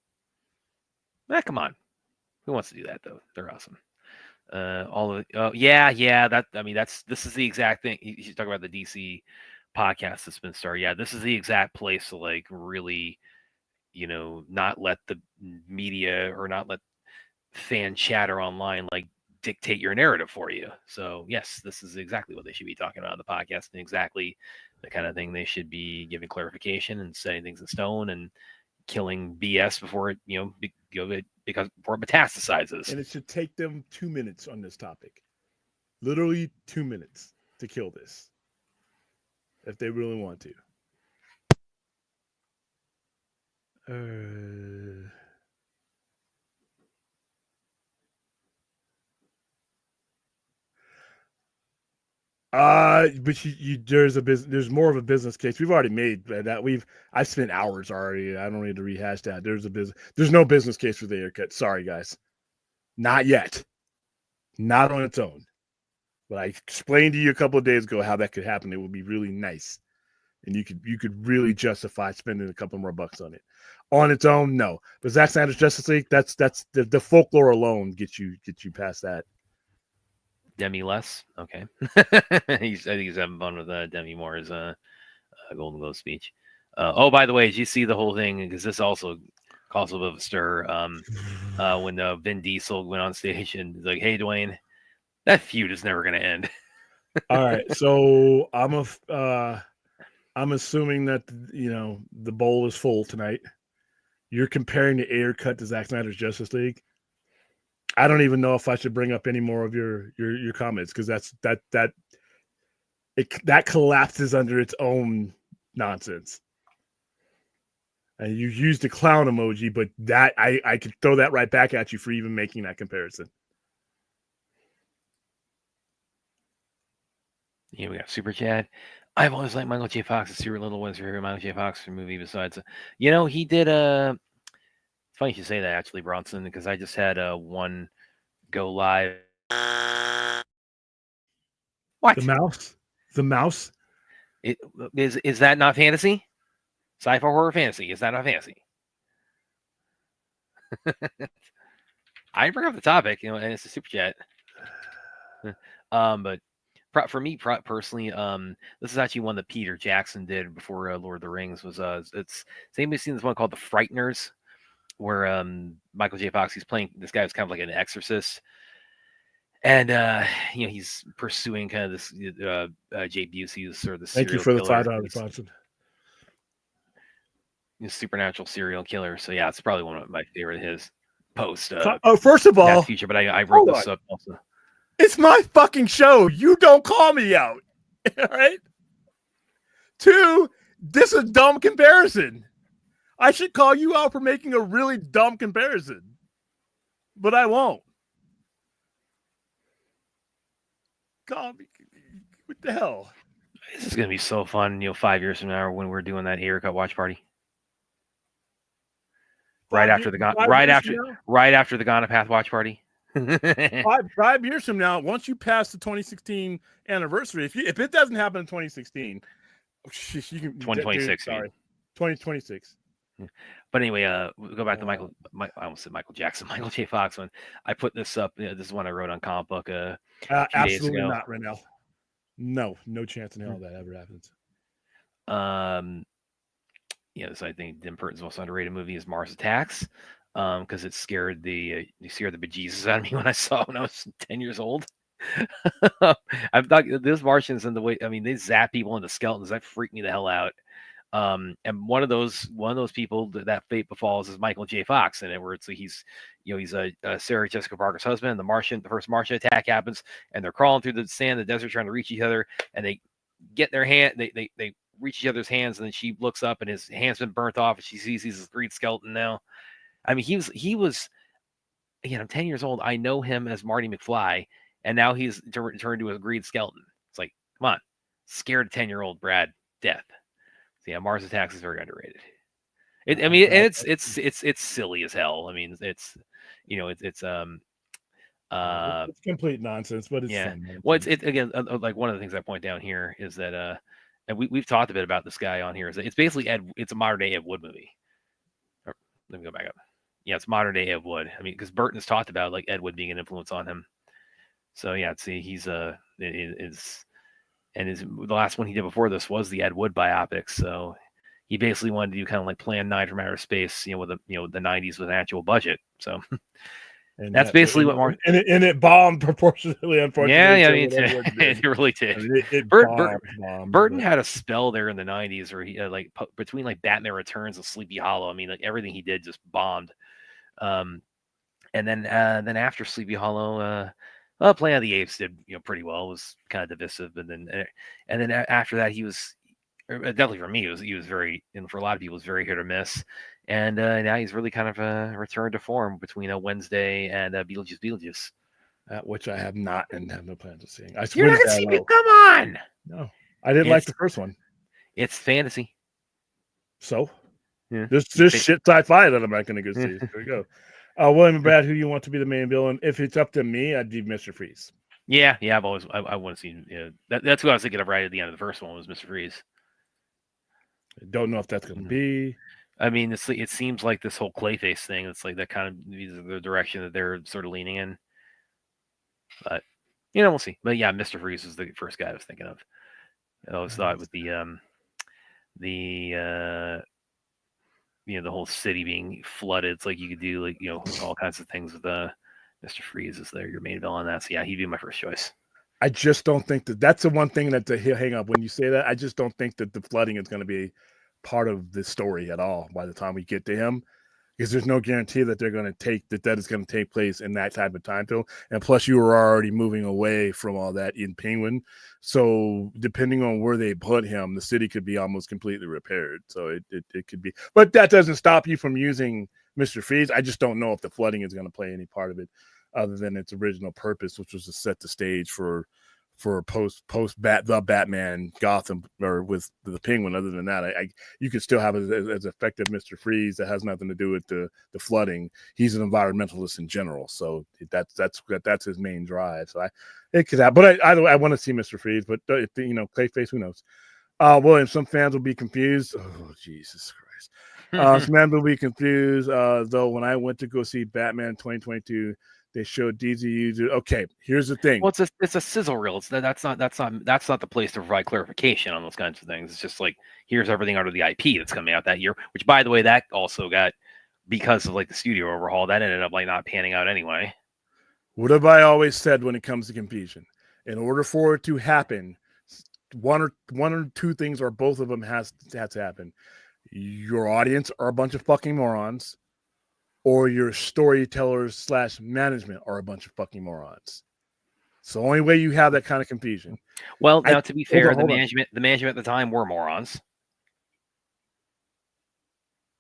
Speaker 2: Come on. Who wants to do that though? They're awesome. This is the exact thing. You talk about the DC podcast that's been started. Yeah, this is the exact place to like really, not let the media or not let fan chatter online like dictate your narrative for you. So yes, this is exactly what they should be talking about on the podcast, and exactly the kind of thing they should be giving clarification and setting things in stone and killing BS before it, before it metastasizes.
Speaker 1: And it should take them 2 minutes on this topic. Literally 2 minutes to kill this. If they really want to. But there's more of a business case. We've already made that. I've spent hours already. I don't need to rehash that. There's no business case for the haircut. Sorry, guys. Not yet. Not on its own. But I explained to you a couple of days ago how that could happen. It would be really nice. And you could really justify spending a couple more bucks on it. On its own, no. But Zack Snyder's Justice League, that's the folklore alone gets you past that.
Speaker 2: Demi less, okay. I think he's having fun with Demi Moore's Golden Globe speech. By the way, did you see the whole thing? Because this also caused a bit of a stir. When Vin Diesel went on stage and was like, "Hey, Dwayne, that feud is never going to end."
Speaker 1: All right, so I'm assuming that the bowl is full tonight. You're comparing the Ayer cut to Zack Snyder's Justice League. I don't even know if I should bring up any more of your comments because that collapses under its own nonsense. And you used the clown emoji, but that I could throw that right back at you for even making that comparison.
Speaker 2: Yeah, we got Super Chat. I've always liked Michael J. Fox. Stuart Little was your favorite Michael J. Fox movie besides, he did it's funny you should say that actually, Bronson, because I just had one go live. What?
Speaker 1: The mouse.
Speaker 2: Is that not fantasy? Sci-fi horror fantasy. Is that not fantasy? I bring up the topic, and it's a super chat. But for me personally, this is actually one that Peter Jackson did before Lord of the Rings. Has anybody seen this one called The Frighteners, where Michael J. Fox, he's playing this guy who's kind of like an exorcist, and he's pursuing kind of this Jay Busey's sort of the
Speaker 1: Thank you
Speaker 2: serial
Speaker 1: for the
Speaker 2: killer.
Speaker 1: $5, Bronson.
Speaker 2: Supernatural serial killer. So yeah, it's probably one of my favorite of his post.
Speaker 1: First of all,
Speaker 2: future, but I wrote this up also.
Speaker 1: It's my fucking show. You don't call me out. All right. 2, this is a dumb comparison. I should call you out for making a really dumb comparison, but I won't. God, what the hell?
Speaker 2: This is gonna be so fun. 5 years from now when we're doing that Ayer cut watch party. Right after the Gonapath watch party.
Speaker 1: 5 years from now, once you pass the 2016 anniversary, if it doesn't happen in 2016, you can
Speaker 2: 2026.
Speaker 1: Sorry, 2026.
Speaker 2: But anyway, we'll go back to I almost said Michael Jackson, Michael J. Fox. When I put this up, this is one I wrote on Comic Book
Speaker 1: absolutely not, Renell. No chance in hell that ever happens.
Speaker 2: So I think Tim Burton's most underrated movie is Mars Attacks, because it scared the bejesus out of me when I saw it when I was 10 years old. I thought those Martians and the way they zap people into skeletons, that freaked me the hell out. And one of those people that fate befalls is Michael J. Fox, and where he's Sarah Jessica Parker's husband. The first Martian attack happens, and they're crawling through the sand, the desert, trying to reach each other, and they get their hand, they reach each other's hands, and then she looks up, and his hand's been burnt off, and she sees he's a green skeleton now. He was again. I'm 10 years old. I know him as Marty McFly, and now he's turned to a green skeleton. It's like, come on, scared 10-year-old Brad death. So yeah, Mars Attacks is very underrated. It's silly as hell. It's
Speaker 1: complete nonsense, but it's fun.
Speaker 2: Well, it's again like one of the things I point down here is that and we've talked a bit about this guy on here. Is that it's basically it's a modern day Ed Wood movie. Let me go back up. Yeah, it's modern day Ed Wood. Because Burton has talked about like Ed Wood being an influence on him. So yeah, he's the last one he did before this was the Ed Wood biopic. So he basically wanted to do kind of like Plan 9 from Outer Space, with the 90s with an actual budget. So and that's basically what Mark
Speaker 1: and it bombed proportionately. Unfortunately,
Speaker 2: it really did. Burton had a spell there in the 90s where he between like Batman Returns and Sleepy Hollow. Everything he did just bombed. And then after Sleepy Hollow, Planet of the Apes did pretty well. It was kind of divisive, and then after that he was definitely for me he was very, and for a lot of people it was very hit or miss. And now he's really kind of returned to form between Wednesday and Beetlejuice.
Speaker 1: Which I have not and have no plans of seeing.
Speaker 2: You're not gonna see me? Come on!
Speaker 1: No, I didn't like the first one.
Speaker 2: It's fantasy.
Speaker 1: So, there's shit sci-fi that I'm not going to go see. There we go. William and Brad, who do you want to be the main villain? If it's up to me, I'd do Mr. Freeze.
Speaker 2: Yeah. I want to see. That's who I was thinking of right at the end of the first one was Mr. Freeze.
Speaker 1: I don't know if that's going to be.
Speaker 2: It seems like this whole Clayface thing. It's like that kind of the direction that they're sort of leaning in. But we'll see. But yeah, Mr. Freeze was the first guy I was thinking of. I always thought with the whole city being flooded, it's like you could do all kinds of things with Mr. Freeze is there your main villain. That's he'd be my first choice.
Speaker 1: I just don't think that's the one thing that he'll hang up when you say that. I just don't think that the flooding is going to be part of the story at all by the time we get to him, because there's no guarantee that they're going to that is going to take place in that type of time film. And plus, you were already moving away from all that in Penguin, so depending on where they put him, the city could be almost completely repaired. So it could be, but that doesn't stop you from using Mr. Freeze. I just don't know if the flooding is going to play any part of it, other than its original purpose, which was to set the stage for the Batman Gotham, or with the Penguin. Other than that, you could still have it as effective Mr. Freeze that has nothing to do with the flooding. He's an environmentalist in general, so that's his main drive. So it could happen, but I want to see Mr. Freeze. But if Clayface, who knows? William, some fans will be confused. Oh, Jesus Christ. Some fans will be confused, though. When I went to go see Batman 2022, they showed DZU. Okay, here's the thing.
Speaker 2: Well, it's a sizzle reel. That's not the place to provide clarification on those kinds of things. It's just like, here's everything out of the IP that's coming out that year. Which, by the way, that also got, because of like the studio overhaul, that ended up like not panning out anyway.
Speaker 1: What have I always said when it comes to confusion? In order for it to happen, one or two things, or both of them has to happen. Your audience are a bunch of fucking morons, or your storytellers / management are a bunch of fucking morons. It's the only way you have that kind of confusion.
Speaker 2: Well, now, to be fair, the management at the time were morons.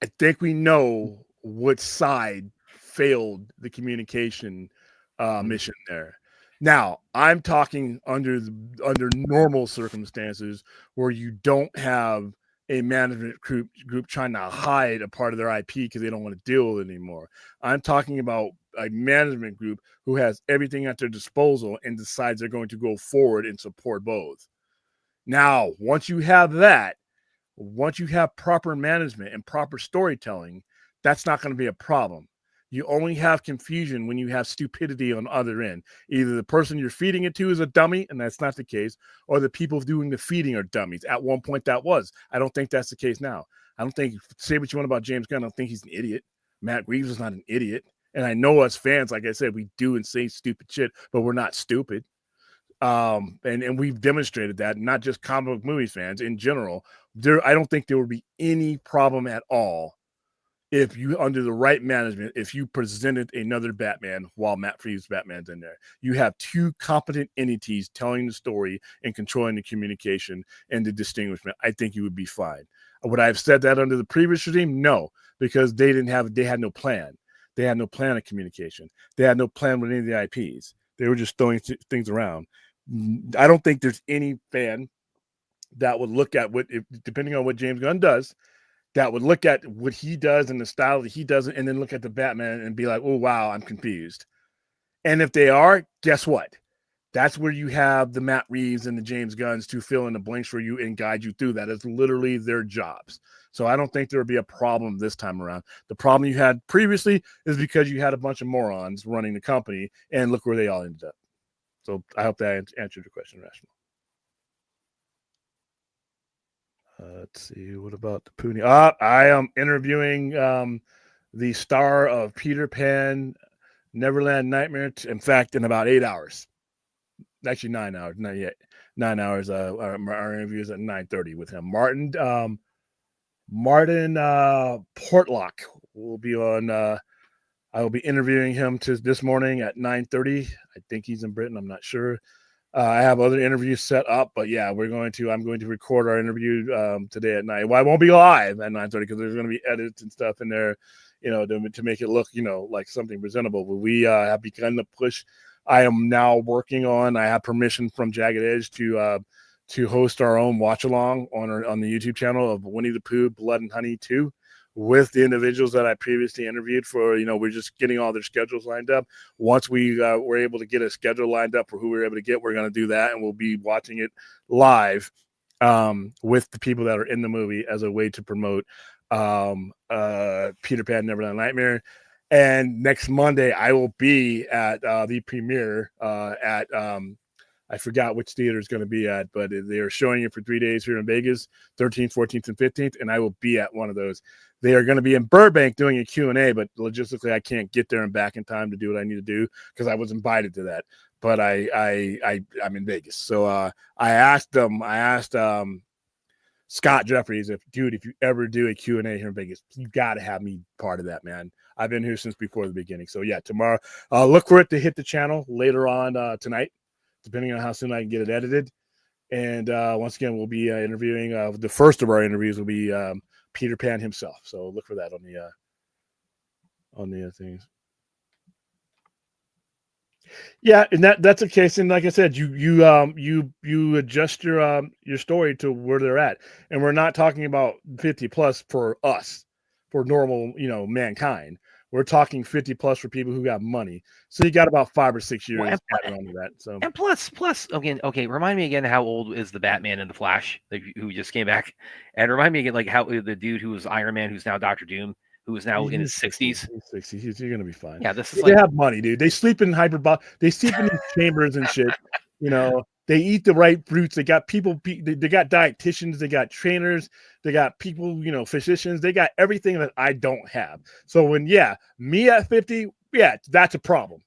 Speaker 1: I think we know what side failed the communication mission there. Now, I'm talking under normal circumstances where you don't have a management group trying to hide a part of their IP because they don't want to deal with it anymore. I'm talking about a management group who has everything at their disposal and decides they're going to go forward and support both. Now, once you have proper management and proper storytelling, that's not going to be a problem. You only have confusion when you have stupidity on the other end. Either the person you're feeding it to is a dummy, and that's not the case, or the people doing the feeding are dummies. At one point that was. I don't think that's the case now. I don't think, say what you want about James Gunn, I don't think he's an idiot. Matt Reeves is not an idiot. And I know us fans, like I said, we do and say stupid shit, but we're not stupid. And we've demonstrated that, not just comic book movies fans in general. I don't think there would be any problem at all if you, under the right management, if you presented another Batman while Matt Reeves' Batman's in there. You have two competent entities telling the story and controlling the communication and the distinguishment. I think you would be fine. Would I have said that under the previous regime? No, because they had no plan. They had no plan of communication. They had no plan with any of the IPs. They were just throwing things around. I don't think there's any fan that would look at depending on what James Gunn does, that would look at what he does and the style that he does it, and then look at the Batman and be like, oh, wow, I'm confused. And if they are, guess what? That's where you have the Matt Reeves and the James Gunns to fill in the blanks for you and guide you through that. It's literally their jobs. So I don't think there would be a problem this time around. The problem you had previously is because you had a bunch of morons running the company, and look where they all ended up. So I hope that answered your question, Rational. Let's see. What about the Poonie? I am interviewing the star of Peter Pan, Neverland Nightmare. In fact, in about 8 hours. Actually, 9 hours. Not yet. 9 hours. Our interview is at 9:30 with him. Martin Portlock will be on. I will be interviewing him this morning at 9:30. I think he's in Britain. I'm not sure. I have other interviews set up, but yeah, I'm going to record our interview today at night. Well, I won't be live at 9:30 because there's going to be edits and stuff in there, to make it look, like something presentable. But we have begun to push. I am now working on. I have permission from Jagged Edge to host our own watch along on the YouTube channel of Winnie the Pooh, Blood and Honey 2. With the individuals that I previously interviewed for, we're just getting all their schedules lined up. Once we were able to get a schedule lined up for who we were able to get, we're going to do that, and we'll be watching it live with the people that are in the movie as a way to promote Peter Pan Neverland Nightmare. And next Monday, I will be at the premiere at I forgot which theater it's going to be at, but they're showing it for 3 days here in Vegas, 13th, 14th, and 15th, and I will be at one of those. They are going to be in Burbank doing a Q&A, but logistically I can't get there and back in time to do what I need to do because I was invited to that. But I'm in Vegas. So I asked Scott Jeffries, if you ever do a Q&A here in Vegas, you got to have me part of that, man. I've been here since before the beginning. So yeah, tomorrow, look for it to hit the channel later on tonight, depending on how soon I can get it edited. And once again, we'll be interviewing. The first of our interviews will be Peter Pan himself. So look for that on the things. Yeah, and that's a case. And like I said, you adjust your story to where they're at, and we're not talking about 50 plus for us, for normal mankind. We're talking 50 plus for people who got money. So you got about 5 or 6 years added onto that. So
Speaker 2: and plus again, okay, remind me again how old is the Batman and the Flash who just came back, and remind me again like how the dude who was Iron Man, who's now Dr. Doom, who is now in his 60s.
Speaker 1: He's 60. You're gonna be fine.
Speaker 2: Yeah, this is
Speaker 1: they have money, dude. They sleep in they sleep in these chambers and shit. They eat the right fruits. They got people. They got dietitians. They got trainers. They got people. Physicians. They got everything that I don't have. So when me at 50, that's a problem.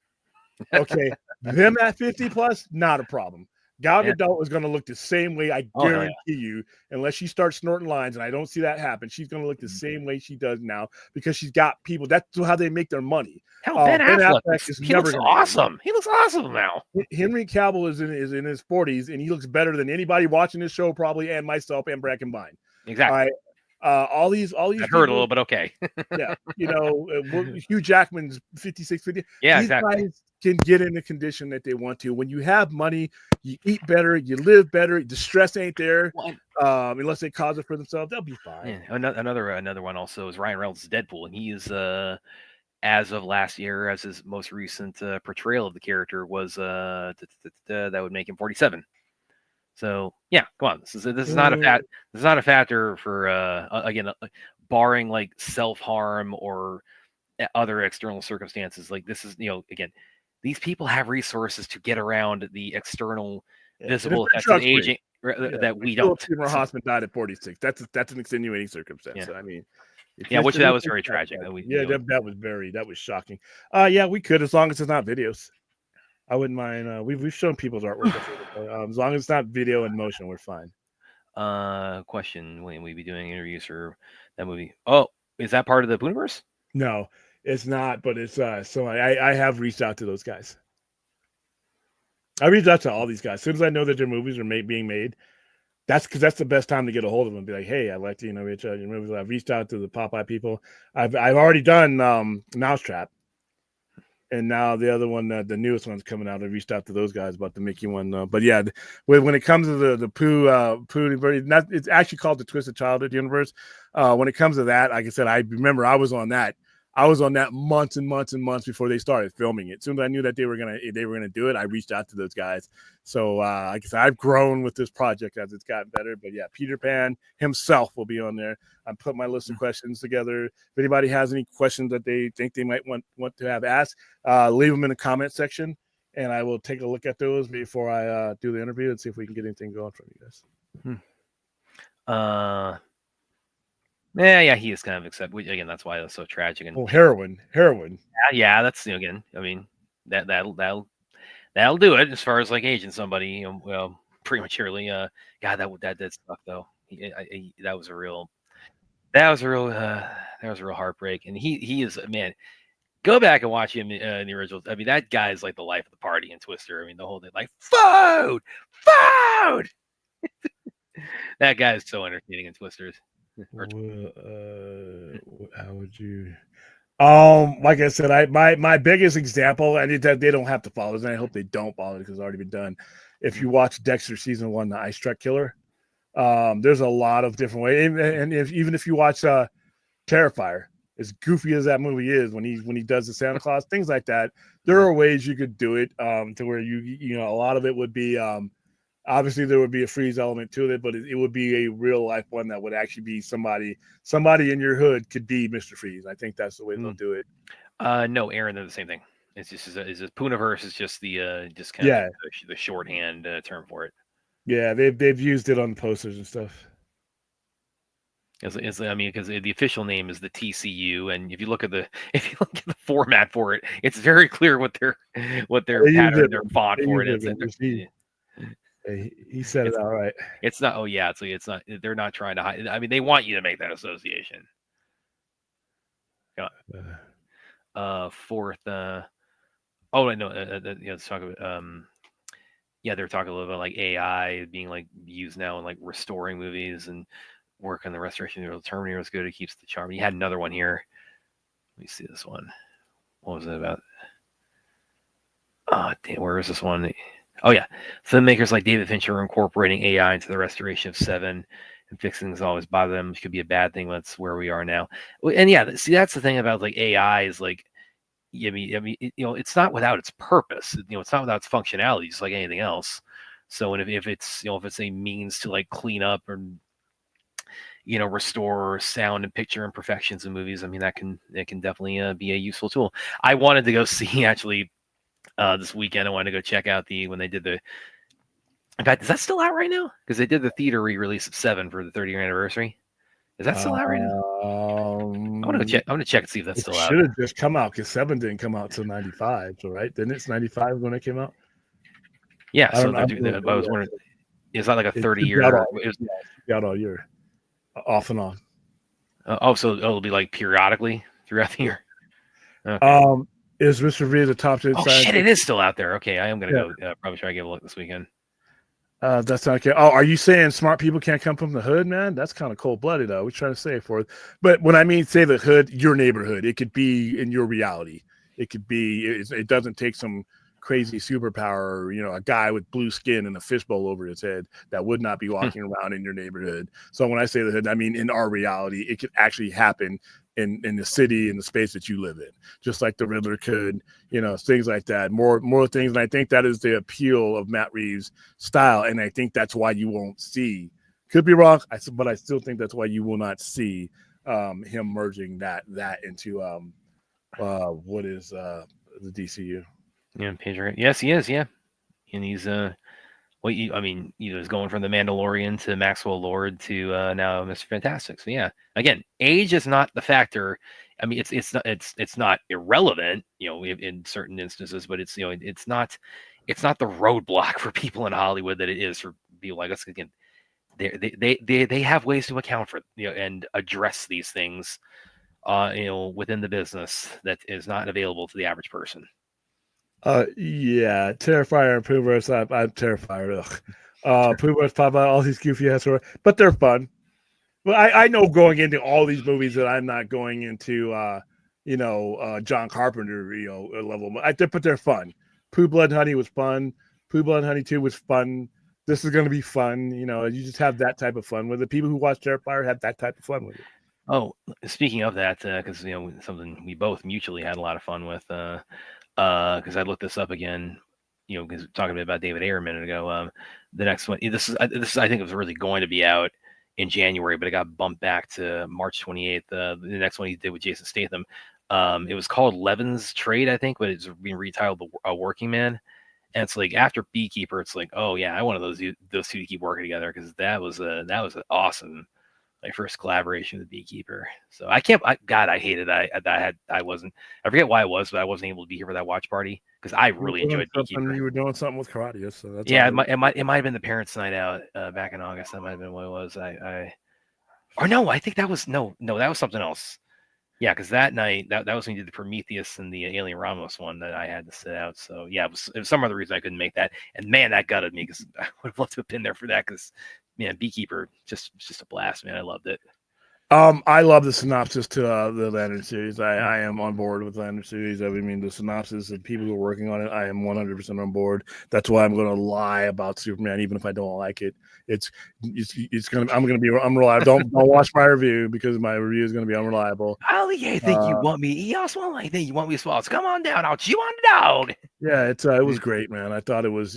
Speaker 1: Okay, them at 50 plus, not a problem. Gal Gadot is going to look the same way. I guarantee you, unless she starts snorting lines, and I don't see that happen. She's going to look the same way she does now because she's got people. That's how they make their money.
Speaker 2: Hell, Ben Affleck he looks awesome. He looks awesome now.
Speaker 1: Henry Cavill is in his 40s, and he looks better than anybody watching this show probably, and myself and Brad combined.
Speaker 2: Exactly.
Speaker 1: All these.
Speaker 2: I heard a little bit. Okay.
Speaker 1: Yeah, Hugh Jackman's 56, 50.
Speaker 2: Yeah,
Speaker 1: these
Speaker 2: exactly.
Speaker 1: Guys can get in the condition that they want to. When you have money, you eat better, you live better. The stress ain't there, unless they cause it for themselves. They'll be fine.
Speaker 2: Yeah. Another one also is Ryan Reynolds' Deadpool, and he is as of last year, as his most recent portrayal of the character was that would make him 47. So yeah, come on. This is not a factor for again, barring like self-harm or other external circumstances. Like this is again, these people have resources to get around the external visible effects of aging that we don't.
Speaker 1: Seymour Hoffman died at 46. That's an extenuating circumstance. Yeah. So, I mean,
Speaker 2: that was very tragic.
Speaker 1: That was shocking. We could, as long as it's not videos. I wouldn't mind. We've shown people's artwork before, as long as it's not video and motion, we're fine.
Speaker 2: Question: Will we be doing interviews for that movie? Oh, is that part of the Booniverse?
Speaker 1: No, it's not. But it's so I have reached out to those guys. I reached out to all these guys as soon as I know that their movies are being made. That's because that's the best time to get a hold of them. Be like, hey, I'd like to reach out to your movies. I've reached out to the Popeye people. I've already done Mousetrap. And now the other one, the newest one's coming out. I reached out to those guys about the Mickey one. But yeah, when it comes to the Pooh, it's actually called the Twisted Childhood Universe. When it comes to that, like I said, I remember I was on that. Months and months and months before they started filming it. As soon as I knew that they were gonna do it, I reached out to those guys. So like I said, I've grown with this project as it's gotten better. But yeah, Peter Pan himself will be on there. I'm putting my list of questions together. If anybody has any questions that they think they might want to have asked, leave them in the comment section, and I will take a look at those before I do the interview and see if we can get anything going from you guys.
Speaker 2: Yeah, he is kind of accepted. Again, that's why it's so tragic. And
Speaker 1: heroin.
Speaker 2: Yeah, that's again. I mean, that'll do it as far as like aging somebody. Prematurely. God, that did suck though. That was a real heartbreak. And he is, man. Go back and watch him in the originals. I mean, that guy is like the life of the party in Twister. I mean, the whole thing, like food. That guy is so entertaining in Twisters.
Speaker 1: How would you? Like I said, my biggest example, and they don't have to follow this, and I hope they don't follow it because it's already been done. If you watch Dexter season 1, the Ice Truck Killer, there's a lot of different ways, and even if you watch Terrifier, as goofy as that movie is, when he does the Santa Claus, things like that, there are ways you could do it to where a lot of it would be. Obviously, there would be a freeze element to it, but it would be a real life one that would actually be somebody in your hood could be Mr. Freeze. I think that's the way they'll do it.
Speaker 2: No, Aaron, they're the same thing. It's just Pooniverse is just the the shorthand term for it.
Speaker 1: Yeah, they've used it on posters and stuff.
Speaker 2: I mean, because the official name is the TCU, and if you look at the format for it, it's very clear what their
Speaker 1: They use
Speaker 2: pattern,
Speaker 1: it.
Speaker 2: their font
Speaker 1: They
Speaker 2: for
Speaker 1: use
Speaker 2: it
Speaker 1: it,
Speaker 2: is.
Speaker 1: man. He said it
Speaker 2: It's
Speaker 1: all right.
Speaker 2: it's not. Oh yeah, it's not. They're not trying to hide. I mean, they want you to make that association. Fourth. Oh, I know. Let's talk about. Yeah, they're talking a little bit like AI being like used now in like restoring movies and work on the restoration of the Terminator is good. It keeps the charm. You had another one here. Let me see this one. What was it about? Oh, damn, where is this one? Oh, yeah. Filmmakers like David Fincher are incorporating AI into the restoration of Seven, and fixing things always bother them. It could be a bad thing, but that's where we are now. And yeah, see, that's the thing about like AI is like, it's not without its purpose. It's not without its functionality, just like anything else. So, and if it's if it's a means to like clean up or restore sound and picture imperfections in movies, I mean it can definitely be a useful tool. I wanted to go see actually this weekend. I wanted to go check out when they did the. In fact, is that still out right now? Because they did the theater re-release of Seven for the 30-year anniversary. Is that still out right now? I want to check. I'm going to check and see if that's
Speaker 1: It
Speaker 2: still out.
Speaker 1: should have just come out because 7 didn't come out till 95. So right, didn't it? 95 when it came out.
Speaker 2: Yeah.
Speaker 1: I
Speaker 2: So
Speaker 1: don't know.
Speaker 2: I was wondering, is that like a
Speaker 1: It
Speaker 2: 30-year?
Speaker 1: out all year, off and on.
Speaker 2: So it'll be like periodically throughout the year. Okay.
Speaker 1: Is Mr. V the top 10?
Speaker 2: Oh shit! It is still out there. Okay, I am gonna go. Probably try to give a look this weekend.
Speaker 1: That's not okay. Oh, are you saying smart people can't come from the hood, man? That's kind of cold blooded, though. We're trying to say it for it. But when I mean say the hood, your neighborhood, it could be in your reality. It could be. It doesn't take some crazy superpower, a guy with blue skin and a fishbowl over his head that would not be walking around in your neighborhood. So when I say the hood, I mean in our reality, it could actually happen in the city, in the space that you live in, just like the Riddler could, things like that, more things. And I think that is the appeal of Matt Reeves' style. And I think that's why you won't see, could be wrong, but I still think that's why you will not see him merging that into what is the DCU.
Speaker 2: Yeah, Pedro. Yes, he is. Yeah, and he's he's going from the Mandalorian to Maxwell Lord to now Mr. Fantastic. So yeah, again, age is not the factor. I mean, it's not irrelevant, in certain instances, but it's it's not the roadblock for people in Hollywood that it is for people like us. Again, they have ways to account for and address these things, within the business that is not available to the average person.
Speaker 1: Yeah, Terrifier and Poohverse. I'm Terrifier. Poohverse pop out all these goofy ass, but they're fun. Well, I know going into all these movies that I'm not going into, John Carpenter, level. But they're fun. Pooh Blood Honey was fun. Pooh Blood Honey 2 was fun. This is going to be fun. You just have that type of fun with it. People who watch Terrifier have that type of fun with it.
Speaker 2: Oh, speaking of that, because something we both mutually had a lot of fun with. Because I looked this up again, because talking about David Ayer a minute ago. The next one, this is I think it was really going to be out in January, but it got bumped back to March 28th. The next one he did with Jason Statham, it was called Levin's Trade, I think, but it's being retitled A Working Man. And it's like after Beekeeper, it's like, oh yeah, I wanted those two to keep working together because that was an awesome. My first collaboration with Beekeeper. So I hated that I wasn't. I forget why it was, but I wasn't able to be here for that watch party because I really enjoyed Beekeeper.
Speaker 1: You were doing something with karate, so that's
Speaker 2: yeah. It might have been the parents' night out back in August. That might have been what it was. Or no, I think that was that was something else. Yeah, because that night that was when you did the Prometheus and the Alien Ramos one that I had to sit out. So yeah, it was some other reason I couldn't make that. And man, that gutted me because I would have loved to have been there for that because. Man, Beekeeper, just a blast, man. I loved it.
Speaker 1: I love the synopsis to the Lantern series. I am on board with the Lantern series. I mean, the synopsis and people who are working on it, I am 100% on board. That's why I'm going to lie about Superman, even if I don't like it. I'm unreliable. Don't watch my review because my review is going to be unreliable.
Speaker 2: I think you want me. He also want think you want me to swallow. So come on down. I'll chew on the dog.
Speaker 1: Yeah, it was great, man. I thought it was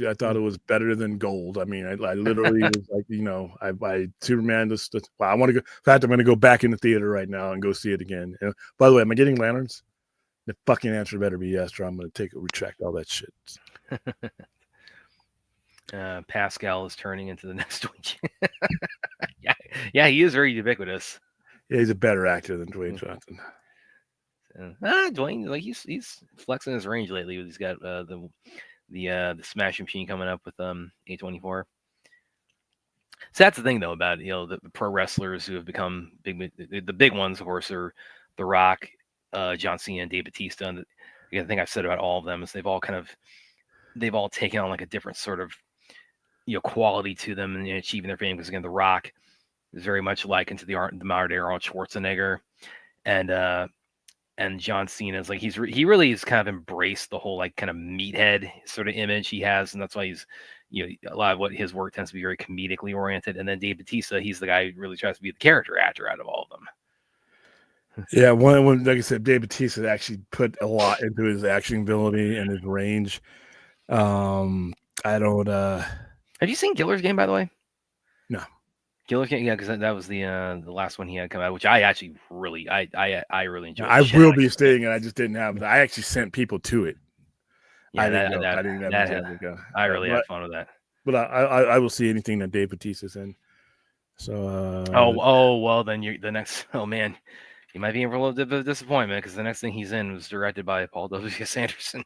Speaker 1: better than Gold. I mean, I literally was like, I Superman. Wow, I want to go. In fact, I'm going to go back in the theater right now and go see it again. By the way, am I getting lanterns? The fucking answer better be yes, or I'm going to retract all that shit.
Speaker 2: Pascal is turning into the next week. yeah, he is very ubiquitous.
Speaker 1: Yeah, he's a better actor than Dwayne Johnson.
Speaker 2: Dwayne, like he's flexing his range lately. He's got the Smash Machine coming up with A24. So that's the thing though about the pro wrestlers who have become big. The big ones, of course, are The Rock, John Cena, and Dave Bautista. And the thing I've said about all of them is they've all taken on like a different sort of quality to them and achieving their fame. Because again, The Rock is very much likened to the modern day Arnold Schwarzenegger, and John Cena is like he really has kind of embraced the whole like kind of meathead sort of image he has, and that's why he's a lot of what his work tends to be very comedically oriented. And then Dave Bautista, he's the guy who really tries to be the character actor out of all of them.
Speaker 1: Yeah, when like I said, Dave Bautista actually put a lot into his acting ability and his range. I don't.
Speaker 2: Have you seen Killer's Game, by the way?
Speaker 1: No.
Speaker 2: Killer's Game, yeah, because that was the last one he had come out, which I actually really really enjoyed.
Speaker 1: I will be staying, and I just didn't have. I actually sent people to it.
Speaker 2: Yeah,
Speaker 1: I didn't have go.
Speaker 2: I really had fun with that.
Speaker 1: But I will see anything that Dave Bautista's in. So.
Speaker 2: Well, then the next. Oh man, you might be in for a little bit of disappointment because the next thing he's in was directed by Paul W.S. Anderson.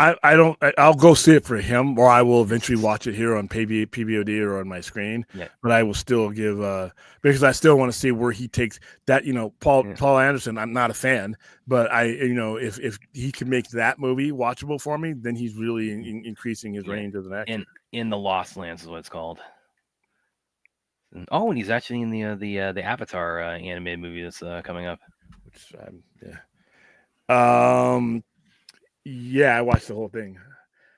Speaker 1: I'll go see it for him, or I will eventually watch it here on PVOD or on my screen.
Speaker 2: Yeah.
Speaker 1: But I will still give because I still want to see where he takes that. Paul Anderson. I'm not a fan, but if he can make that movie watchable for me, then he's really increasing his range as an actor.
Speaker 2: In the Lost Lands is what it's called. And he's actually in the Avatar animated movie that's coming up.
Speaker 1: Which yeah, I watched the whole thing.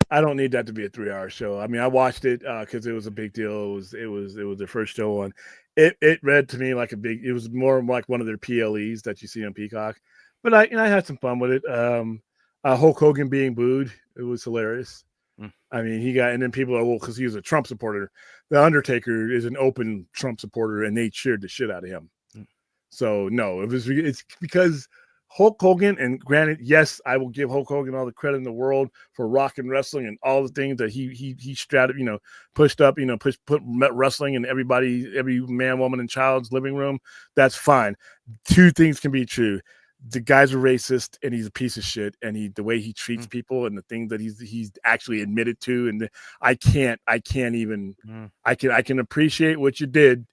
Speaker 1: I don't need that to be a 3-hour show. I mean, I watched it because it was a big deal. It was their first show on. It read to me like it was more like one of their PLEs that you see on Peacock. But I had some fun with it. Hulk Hogan being booed, it was hilarious. I mean, and then people are because he was a Trump supporter. The Undertaker is an open Trump supporter, and they cheered the shit out of him. So no, it's because Hulk Hogan, and granted, yes, I will give Hulk Hogan all the credit in the world for rock and wrestling and all the things that he strated, pushed up, put wrestling in every man, woman, and child's living room. That's fine. Two things can be true. The guy's a racist and he's a piece of shit, and the way he treats people and the things that he's actually admitted to, and I can appreciate what you did.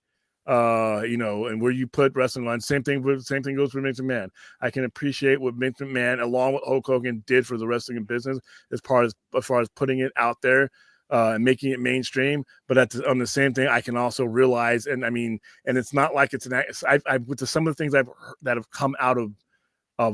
Speaker 1: And where you put wrestling on, same thing goes for Vince McMahon. I can appreciate what Vince McMahon, along with Hulk Hogan, did for the wrestling business as far as putting it out there and making it mainstream. But on the same thing, I can also realize, and I mean, and it's not like it's with some of the things I've heard that have come out of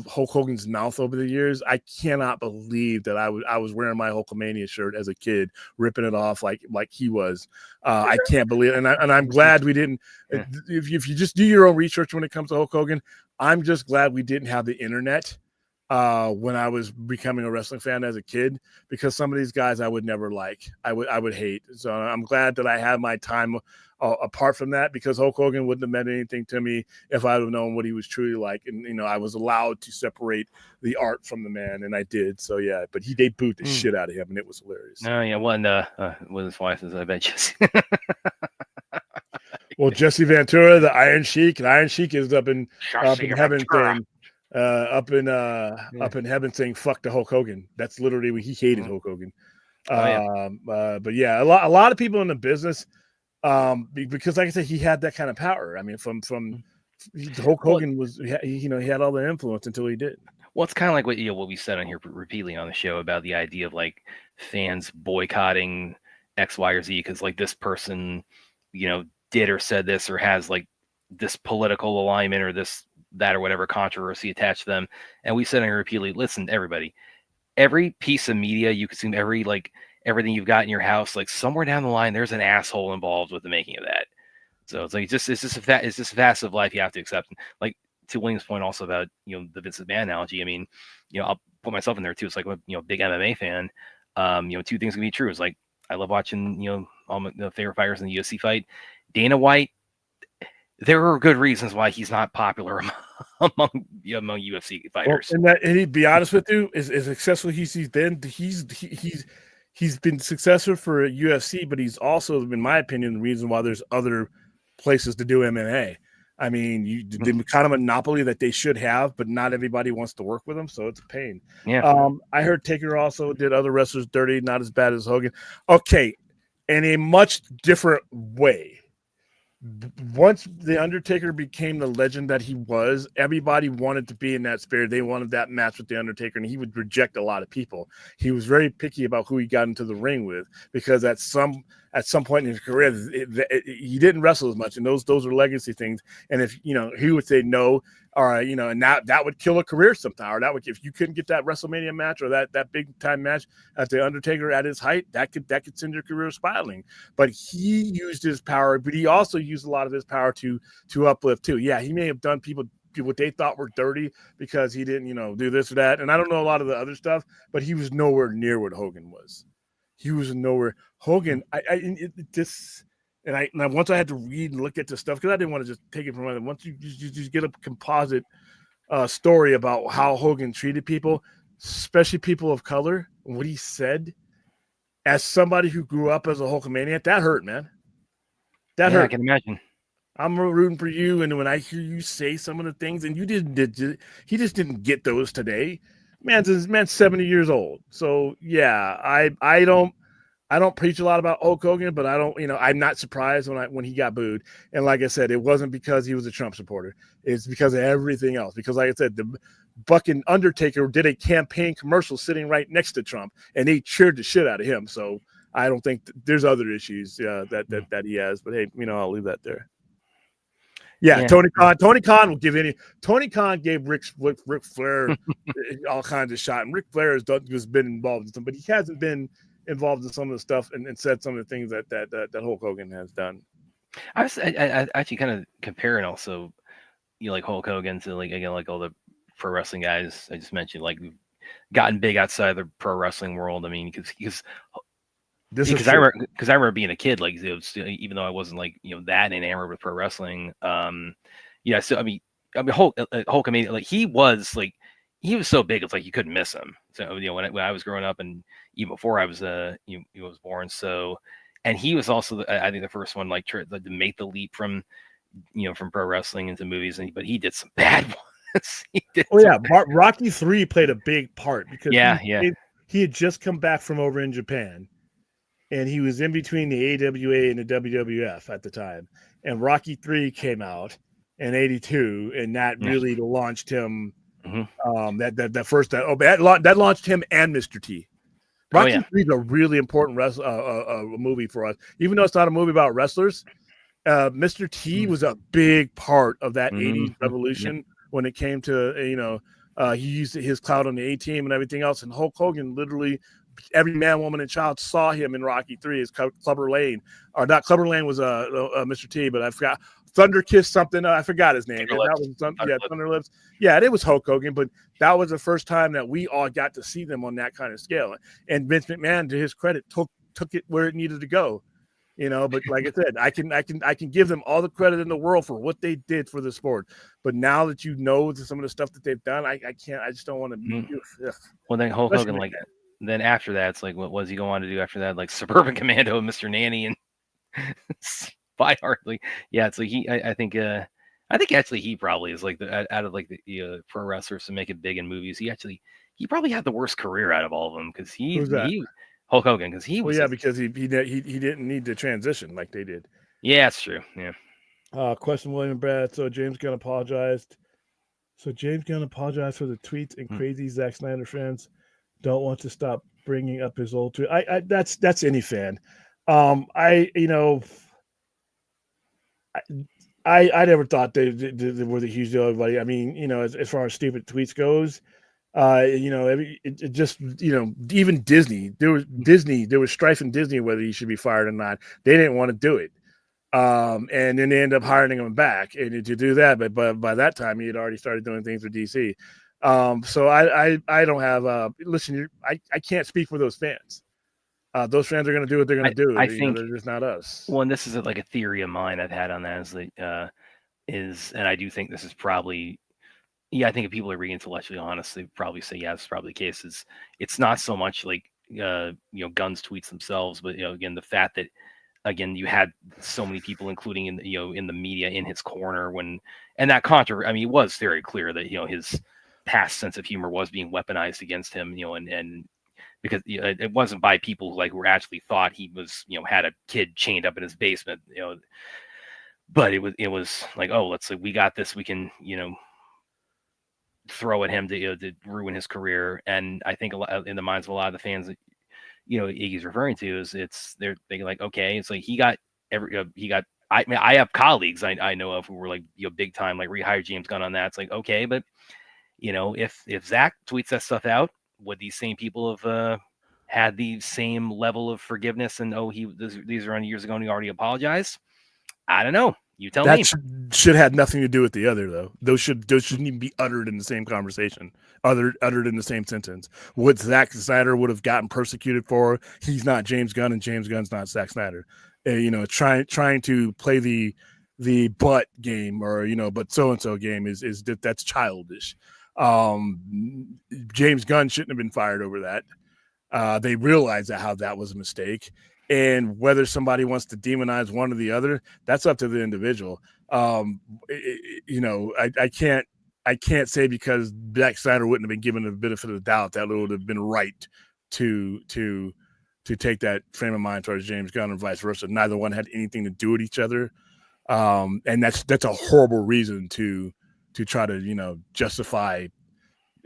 Speaker 1: Hulk Hogan's mouth over the years, I cannot believe that I was wearing my Hulkamania shirt as a kid, ripping it off like he was. I can't believe it. And I'm glad we didn't. If you just do your own research when it comes to Hulk Hogan, I'm just glad we didn't have the internet when I was becoming a wrestling fan as a kid, because some of these guys I would never like. I would hate. So I'm glad that I had my time apart from that, because Hulk Hogan wouldn't have meant anything to me if I would have known what he was truly like. And, I was allowed to separate the art from the man, and I did. So, yeah, but they booed the shit out of him, and it was hilarious.
Speaker 2: Oh, yeah. Well, and with his wife, I bet Jesse.
Speaker 1: Well, Jesse Ventura, the Iron Sheik, and Iron Sheik is up in heaven saying, up in heaven saying fuck to Hulk Hogan. That's literally what he hated Hulk Hogan. But yeah, a lot of people in the business, because like I said, he had that kind of power. I mean, from Hulk Hogan he had all the influence until he did.
Speaker 2: Well, it's kind of like what we said on here repeatedly on the show about the idea of like fans boycotting X, Y, or Z because like this person, did or said this or has like this political alignment or that or whatever controversy attached to them. And we said on here repeatedly, listen, everybody, every piece of media you consume, everything you've got in your house, like somewhere down the line, there's an asshole involved with the making of that. So it's like it's just a facet of life you have to accept. Like to William's point also about the Vince McMahon analogy. I mean, I'll put myself in there too. It's like big MMA fan. Two things can be true. It's like I love watching all my favorite fighters in the UFC fight. Dana White. There are good reasons why he's not popular among UFC fighters.
Speaker 1: Well, and he'd be honest with you, as successful he's been, he's been successful for UFC, but he's also, in my opinion, the reason why there's other places to do MMA. I mean, the kind of monopoly that they should have, but not everybody wants to work with them, so it's a pain.
Speaker 2: Yeah.
Speaker 1: I heard Taker also did other wrestlers dirty, not as bad as Hogan. Okay, in a much different way. Once the Undertaker became the legend that he was, everybody wanted to be in that spirit. They wanted that match with the Undertaker, and he would reject a lot of people. He was very picky about who he got into the ring with, because at some point in his career, he didn't wrestle as much, and those are legacy things. And if he would say no, or and that would kill a career sometime, or that would, if you couldn't get that WrestleMania match or that big time match at the Undertaker at his height, that could send your career spiraling. But he used his power, but he also used a lot of his power to uplift too. Yeah, he may have done people what they thought were dirty because he didn't do this or that, and I don't know a lot of the other stuff, but he was nowhere near what Hogan was. He was nowhere. Hogan, once I had to read and look at the stuff, because I didn't want to just take it from other. Once you just get a composite story about how Hogan treated people, especially people of color, and what he said, as somebody who grew up as a Hulkamaniac, that hurt, man. That hurt.
Speaker 2: I can imagine.
Speaker 1: I'm rooting for you, and when I hear you say some of the things, and he just didn't get those today. Man's 70 years old, so yeah, I don't preach a lot about Hulk Hogan, but I don't, I'm not surprised when he got booed. And like I said, it wasn't because he was a Trump supporter. It's because of everything else. Because like I said, the Buck and Undertaker did a campaign commercial sitting right next to Trump, and they cheered the shit out of him. So I don't think there's other issues that he has. But hey, I'll leave that there. Yeah. Tony Khan will give Tony Khan gave Ric Flair all kinds of shot, and Ric Flair has been involved in some, but he hasn't been involved in some of the stuff and said some of the things that Hulk Hogan has done.
Speaker 2: I actually kind of comparing also, like Hulk Hogan to like all the pro wrestling guys I just mentioned, like gotten big outside the pro wrestling world. I mean, because I remember being a kid, like even though I wasn't like that enamored with pro wrestling, So I mean Hulk, I mean, like he was so big, it's like you couldn't miss him. So when I was growing up, and even before I was he was born, so. And he was also, I think, the first one to make the leap from pro wrestling into movies. But he did some bad ones.
Speaker 1: Rocky III played a big part because he had just come back from over in Japan, and he was in between the AWA and the WWF at the time. And Rocky III came out in '82, and that really launched him.
Speaker 2: Mm-hmm.
Speaker 1: That launched him and Mr. T. Rocky III is a really important movie for us, even though it's not a movie about wrestlers. Mr. T was a big part of that '80s revolution when it came to he used his clout on the A-Team and everything else. And Hulk Hogan, literally, every man, woman, and child saw him in Rocky III as Clubber Lang, or not Clubber Lang was Mr. T, but I forgot. Thunder Kiss something. I forgot his name. Thunder Lips. Yeah, it was Hulk Hogan, but that was the first time that we all got to see them on that kind of scale. And Vince McMahon, to his credit, took it where it needed to go. But like I said, I can give them all the credit in the world for what they did for the sport. But now that some of the stuff that they've done, I can't. I just don't want to.
Speaker 2: Well, then Hulk Hogan, then after that, it's like, what was he go on to do after that? Like Suburban Commando and Mr. Nanny and Spy Hard. It's like I think actually he probably is like out of like the pro wrestlers to make it big in movies. He probably had the worst career out of all of them, because he Hulk Hogan, because he was
Speaker 1: because he didn't need to transition like they did.
Speaker 2: Yeah, it's true. Yeah.
Speaker 1: Question, William Brad. So James Gunn apologized. For the tweets, and crazy Zack Snyder fans don't want to stop bringing up his old tweet. That's any fan. I never thought they were the huge deal, everybody. I mean, as far as stupid tweets goes, it just, even Disney, there was strife in Disney whether he should be fired or not. They didn't want to do it. And then they ended up hiring him back and to do that. But by that time, he had already started doing things with DC. So I don't have, listen, I can't speak for those fans. Those fans are going to do what they're going to do.
Speaker 2: I think
Speaker 1: they're just not us.
Speaker 2: Well, and this is like a theory of mine I've had on that and I do think this is probably, I think if people are being intellectually honest, they probably say, yeah, it's probably the case. It's not so much like, Gunn's tweets themselves, but again, the fact that again, you had so many people, including in the media, in his corner and that controversy. I mean, it was very clear that his past sense of humor was being weaponized against him, and because it wasn't by people who actually thought he was had a kid chained up in his basement, but it was like, oh, let's say we got this, we can throw at him to ruin his career. And I think a lot in the minds of a lot of the fans that Iggy's referring to is they're thinking like, okay, it's like he got I mean, I have colleagues I know of who were big time rehire James Gunn on that. It's like, okay, but if Zach tweets that stuff out, would these same people have had the same level of forgiveness and these are on years ago and he already apologized? I don't know. You tell me.
Speaker 1: That should have nothing to do with the other, though. Those shouldn't even be uttered in the same conversation, uttered in the same sentence. What Zack Snyder would have gotten persecuted for, he's not James Gunn, and James Gunn's not Zack Snyder. Trying to play the but game or but so and so game is that's childish. James Gunn shouldn't have been fired over that. They realized how that was a mistake. And whether somebody wants to demonize one or the other, that's up to the individual. I can't say because Zack Snyder wouldn't have been given the benefit of the doubt that it would have been right to take that frame of mind towards James Gunn and vice versa. Neither one had anything to do with each other, and that's a horrible reason to try to justify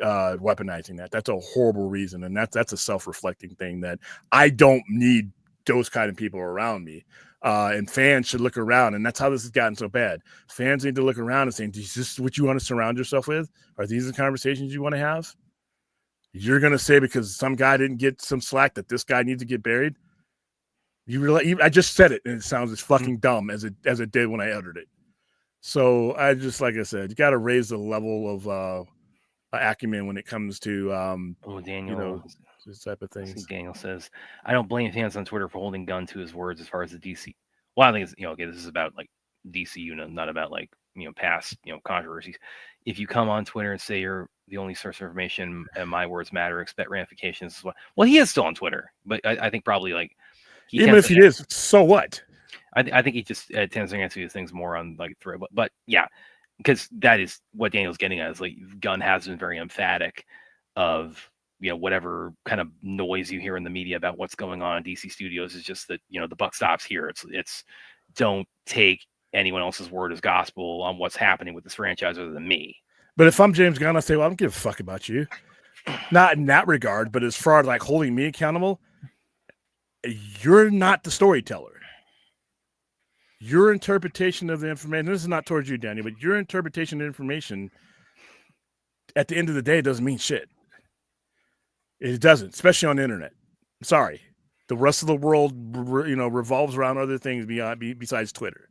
Speaker 1: weaponizing that. That's a horrible reason, and that's a self-reflecting thing that I don't need those kind of people around me. And fans should look around, and that's how this has gotten so bad. Fans need to look around and say, is this what you want to surround yourself with? Are these the conversations you want to have? You're going to say because some guy didn't get some slack that this guy needs to get buried? I just said it, and it sounds as fucking dumb as it did when I uttered it. So I just, like I said, you got to raise the level of acumen when it comes to
Speaker 2: Daniel,
Speaker 1: this type of things.
Speaker 2: Daniel says, I don't blame fans on Twitter for holding Gunn to his words as far as the DC. Well, I think it's okay, this is about DCU, not about past controversies. If you come on Twitter and say you're the only source of information and my words matter, expect ramifications. Well, he is still on Twitter, but I think probably
Speaker 1: even if he is, so what?
Speaker 2: I think he just tends to answer these things more on Thread, but yeah, because that is what Daniel's getting at. Is Gunn has been very emphatic of whatever kind of noise you hear in the media about what's going on in DC Studios is just that the buck stops here. It's don't take anyone else's word as gospel on what's happening with this franchise other than me.
Speaker 1: But if I'm James Gunn, I say, well, I don't give a fuck about you. Not in that regard, but as far as holding me accountable, you're not the storyteller. Your interpretation of the information, this is not towards you, Danny, but your interpretation of information at the end of the day doesn't mean shit. It doesn't, especially on the internet. I'm sorry. The rest of the world, revolves around other things besides Twitter.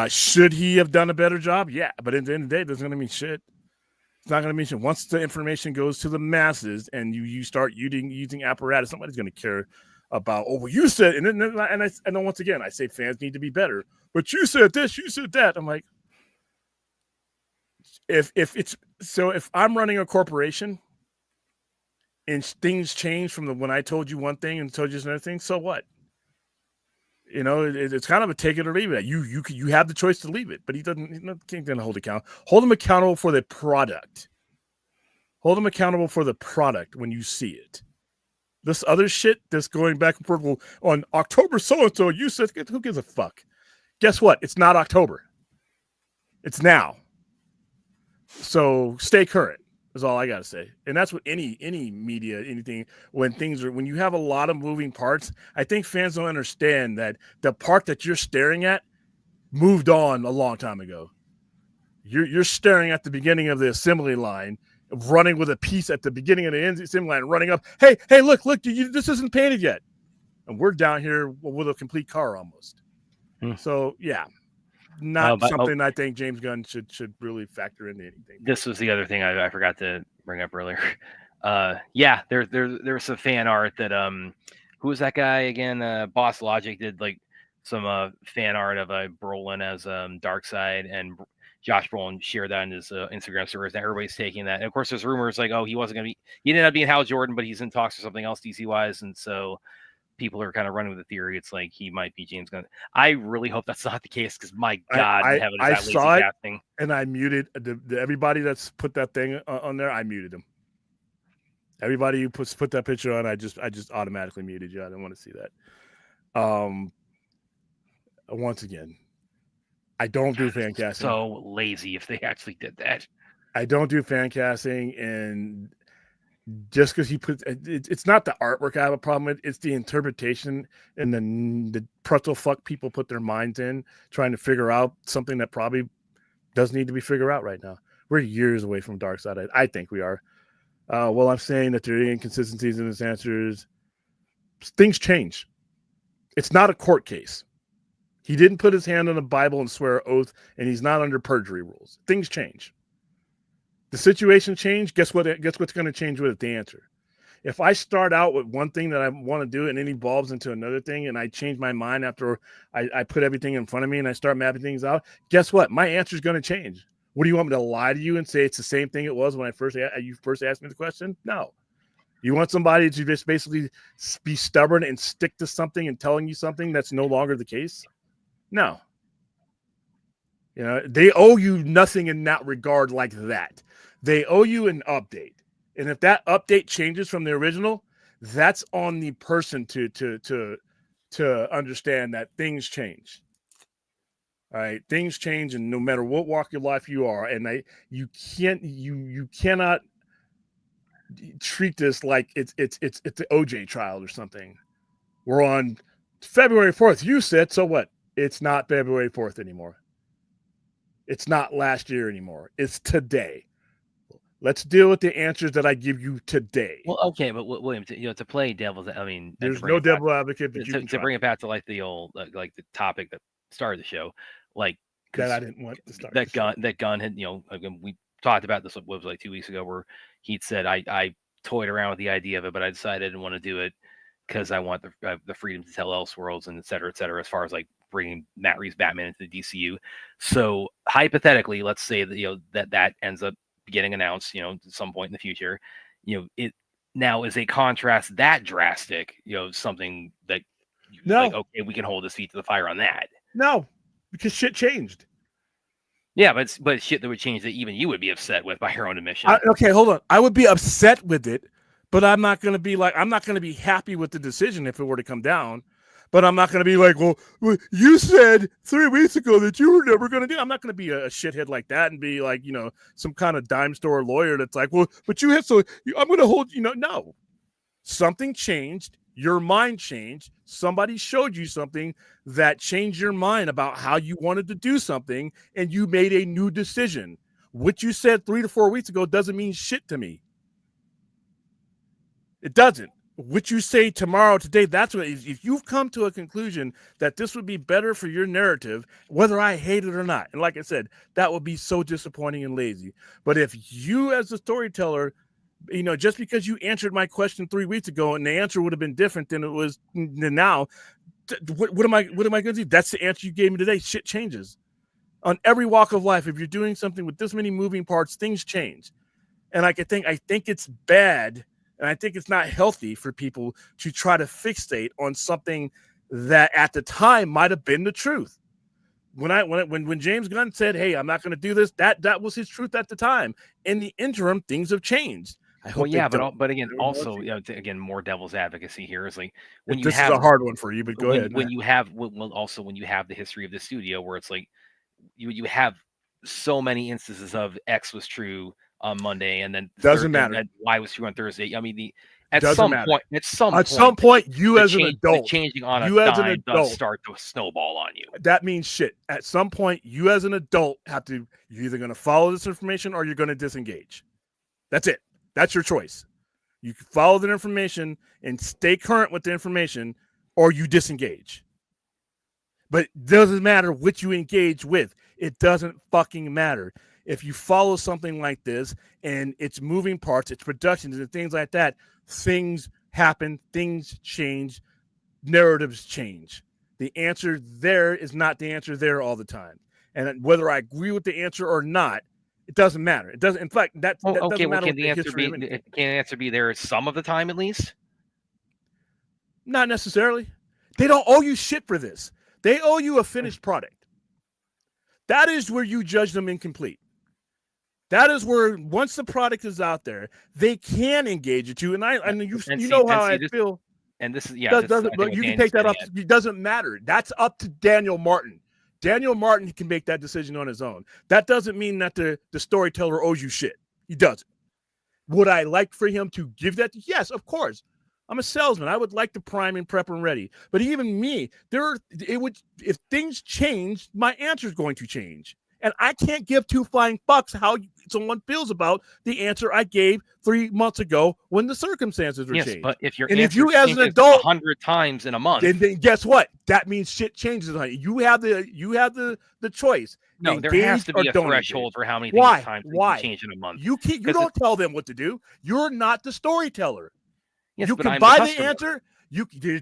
Speaker 1: Should he have done a better job? Yeah, but at the end of the day, it doesn't going to mean shit. It's not going to mean shit. Once the information goes to the masses and you start using apparatus, somebody's going to care about, well, you said, and then once again, I say fans need to be better, but you said this, you said that. I'm like, if I'm running a corporation and things change from when I told you one thing and told you another thing, so what? It's kind of a take it or leave it. You have the choice to leave it, but he can't hold him accountable for the product. Hold him accountable for the product when you see it. This other shit that's going back and forth on October so-and-so, you said, who gives a fuck? Guess what? It's not October. It's now. So stay current is all I got to say. And that's what any media, anything, when you have a lot of moving parts, I think fans don't understand that the part that you're staring at moved on a long time ago. You're staring at the beginning of the assembly line, running with a piece at the beginning of the end assembly line, running up. Hey, look, this isn't painted yet. And we're down here with a complete car almost. So, yeah, something I think James Gunn should really factor into anything.
Speaker 2: This was the other thing I forgot to bring up earlier. Yeah, there's some fan art that, who was that guy again? Boss Logic did some fan art of Brolin as Darkseid, and Josh Brolin shared that in his Instagram stories, and everybody's taking that. And of course, there's rumors he ended up being Hal Jordan, but he's in talks for something else DC wise. And so people are kind of running with the theory. It's like he might be James Gunn. I really hope that's not the case because my God in heaven, is that lazy casting.
Speaker 1: And I muted everybody that's put that thing on there. I muted them. Everybody who put that picture on, I just automatically muted you. I didn't want to see that. Once again, I don't do fan casting.
Speaker 2: So lazy if they actually did that.
Speaker 1: I don't do fan casting, and just because he puts it's not the artwork I have a problem with, it's the interpretation and the pretzel fuck people put their minds in trying to figure out something that probably doesn't need to be figured out right now. We're years away from Darkseid. I think we are. Well, I'm saying that there are inconsistencies in his answers. Things change. It's not a court case. He didn't put his hand on the Bible and swear an oath, and he's not under perjury rules. Things change. The situation changed. Guess what? Guess what's going to change with it? The answer. If I start out with one thing that I want to do and it evolves into another thing, and I change my mind after I put everything in front of me and I start mapping things out, guess what? My answer is going to change. What do you want me to lie to you and say it's the same thing it was when you first asked me the question? No. You want somebody to just basically be stubborn and stick to something and telling you something that's no longer the case? No. You know, they owe you nothing in that regard like that. They owe you an update. And if that update changes from the original, that's on the person to understand that things change. All right, things change, and no matter what walk of life you are, and you cannot treat this like it's the OJ trial or something. We're on February 4th. You said so. What? It's not February 4th anymore. It's not last year anymore. It's today. Let's deal with the answers that I give you today.
Speaker 2: Well, okay, but William, to play devil's, I mean,
Speaker 1: there's no devil advocate, but
Speaker 2: to bring it back to like the old, like the topic that started the show, like
Speaker 1: that I didn't want to start.
Speaker 2: That gun had, again, we talked about this. What was like 2 weeks ago, where he'd said I toyed around with the idea of it, but I decided I didn't want to do it because I want the freedom to tell Elseworlds and et cetera, as far as like bringing Matt Reeves Batman into the DCU. So hypothetically, let's say that that ends up getting announced, at some point in the future. It now is a contrast that drastic, something that like, okay, we can hold his feet to the fire on that.
Speaker 1: No, because shit changed.
Speaker 2: Yeah, but shit that would change that even you would be upset with by your own admission.
Speaker 1: Okay, hold on. I would be upset with it, but I'm not going to be happy with the decision if it were to come down. But I'm not going to be like, well, you said 3 weeks ago that you were never going to do. I'm not going to be a shithead like that and be like, some kind of dime store lawyer that's like, well, but you had I'm going to hold, no. Something changed. Your mind changed. Somebody showed you something that changed your mind about how you wanted to do something, and you made a new decision. What you said 3 to 4 weeks ago doesn't mean shit to me. It doesn't. What you say tomorrow, today, that's what, if you've come to a conclusion that this would be better for your narrative, whether I hate it or not, and like I said, that would be so disappointing and lazy. But if you as a storyteller, just because you answered my question 3 weeks ago and the answer would have been different than it was now, what am I going to do? That's the answer you gave me today. Shit changes on every walk of life. If you're doing something with this many moving parts, things change. And I think it's bad. And I think it's not healthy for people to try to fixate on something that at the time might have been the truth. When James Gunn said, "Hey, I'm not going to do this," that was his truth at the time. In the interim, things have changed.
Speaker 2: But again, also, again, more devil's advocacy here is like when
Speaker 1: this is a hard one for you, but go ahead.
Speaker 2: When you have the history of the studio, where it's like you have so many instances of X was true on Monday, and then
Speaker 1: doesn't matter.
Speaker 2: Y was true on Thursday. I mean,
Speaker 1: at some point, you as an adult
Speaker 2: changing on a dime does start to snowball on you.
Speaker 1: That means shit. At some point, you as an adult you're either going to follow this information or you're going to disengage. That's it. That's your choice. You can follow the information and stay current with the information, or you disengage. But it doesn't matter what you engage with. It doesn't fucking matter. If you follow something like this and it's moving parts, it's productions and things like that, things happen, things change, narratives change. The answer there is not the answer there all the time. And whether I agree with the answer or not, it doesn't matter. It doesn't. In fact, that doesn't matter.
Speaker 2: Can the answer be there some of the time at least?
Speaker 1: Not necessarily. They don't owe you shit for this. They owe you a finished product. That is where you judge them incomplete. That is where once the product is out there, they can engage with you. And you know how I feel.
Speaker 2: And this is
Speaker 1: but you can take that up. It doesn't matter. That's up to Daniel Martin. Daniel Martin can make that decision on his own. That doesn't mean that the storyteller owes you shit. He doesn't. Would I like for him to give that? Yes, of course. I'm a salesman. I would like to prime and prep and ready. But even me, if things change, my answer is going to change. And I can't give two flying fucks how someone feels about the answer I gave 3 months ago when the circumstances were changed.
Speaker 2: But if
Speaker 1: if you as an adult
Speaker 2: 100 times in a month,
Speaker 1: then guess what? That means shit changes. You have the choice.
Speaker 2: No, there has to be a threshold for how many times you change in a month.
Speaker 1: You don't tell them what to do. You're not the storyteller.
Speaker 2: Yes,
Speaker 1: you can buy the answer.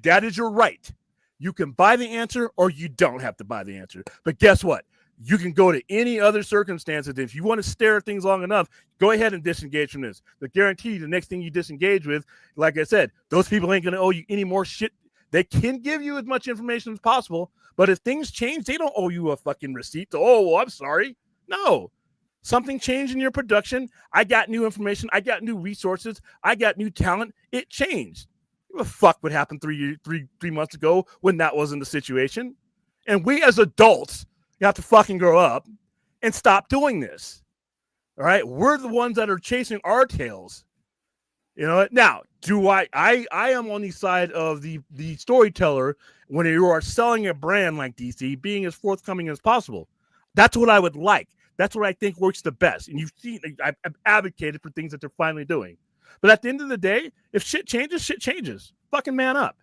Speaker 1: That is your right. You can buy the answer or you don't have to buy the answer. But guess what? You can go to any other circumstances. If you want to stare at things long enough, go ahead and disengage from this. But guarantee you the next thing you disengage with, like I said, those people ain't going to owe you any more shit. They can give you as much information as possible. But if things change, they don't owe you a fucking receipt. I'm sorry. No. Something changed in your production. I got new information. I got new resources. I got new talent. It changed. What the fuck would happen 3 months ago when that wasn't the situation? And we as adults have to fucking grow up and stop doing this. All right. We're the ones that are chasing our tails. You know, now, I am on the side of the storyteller when you are selling a brand like DC, being as forthcoming as possible. That's what I would like. That's what I think works the best. And you've seen, I've advocated for things that they're finally doing. But at the end of the day, if shit changes, shit changes. Fucking man up.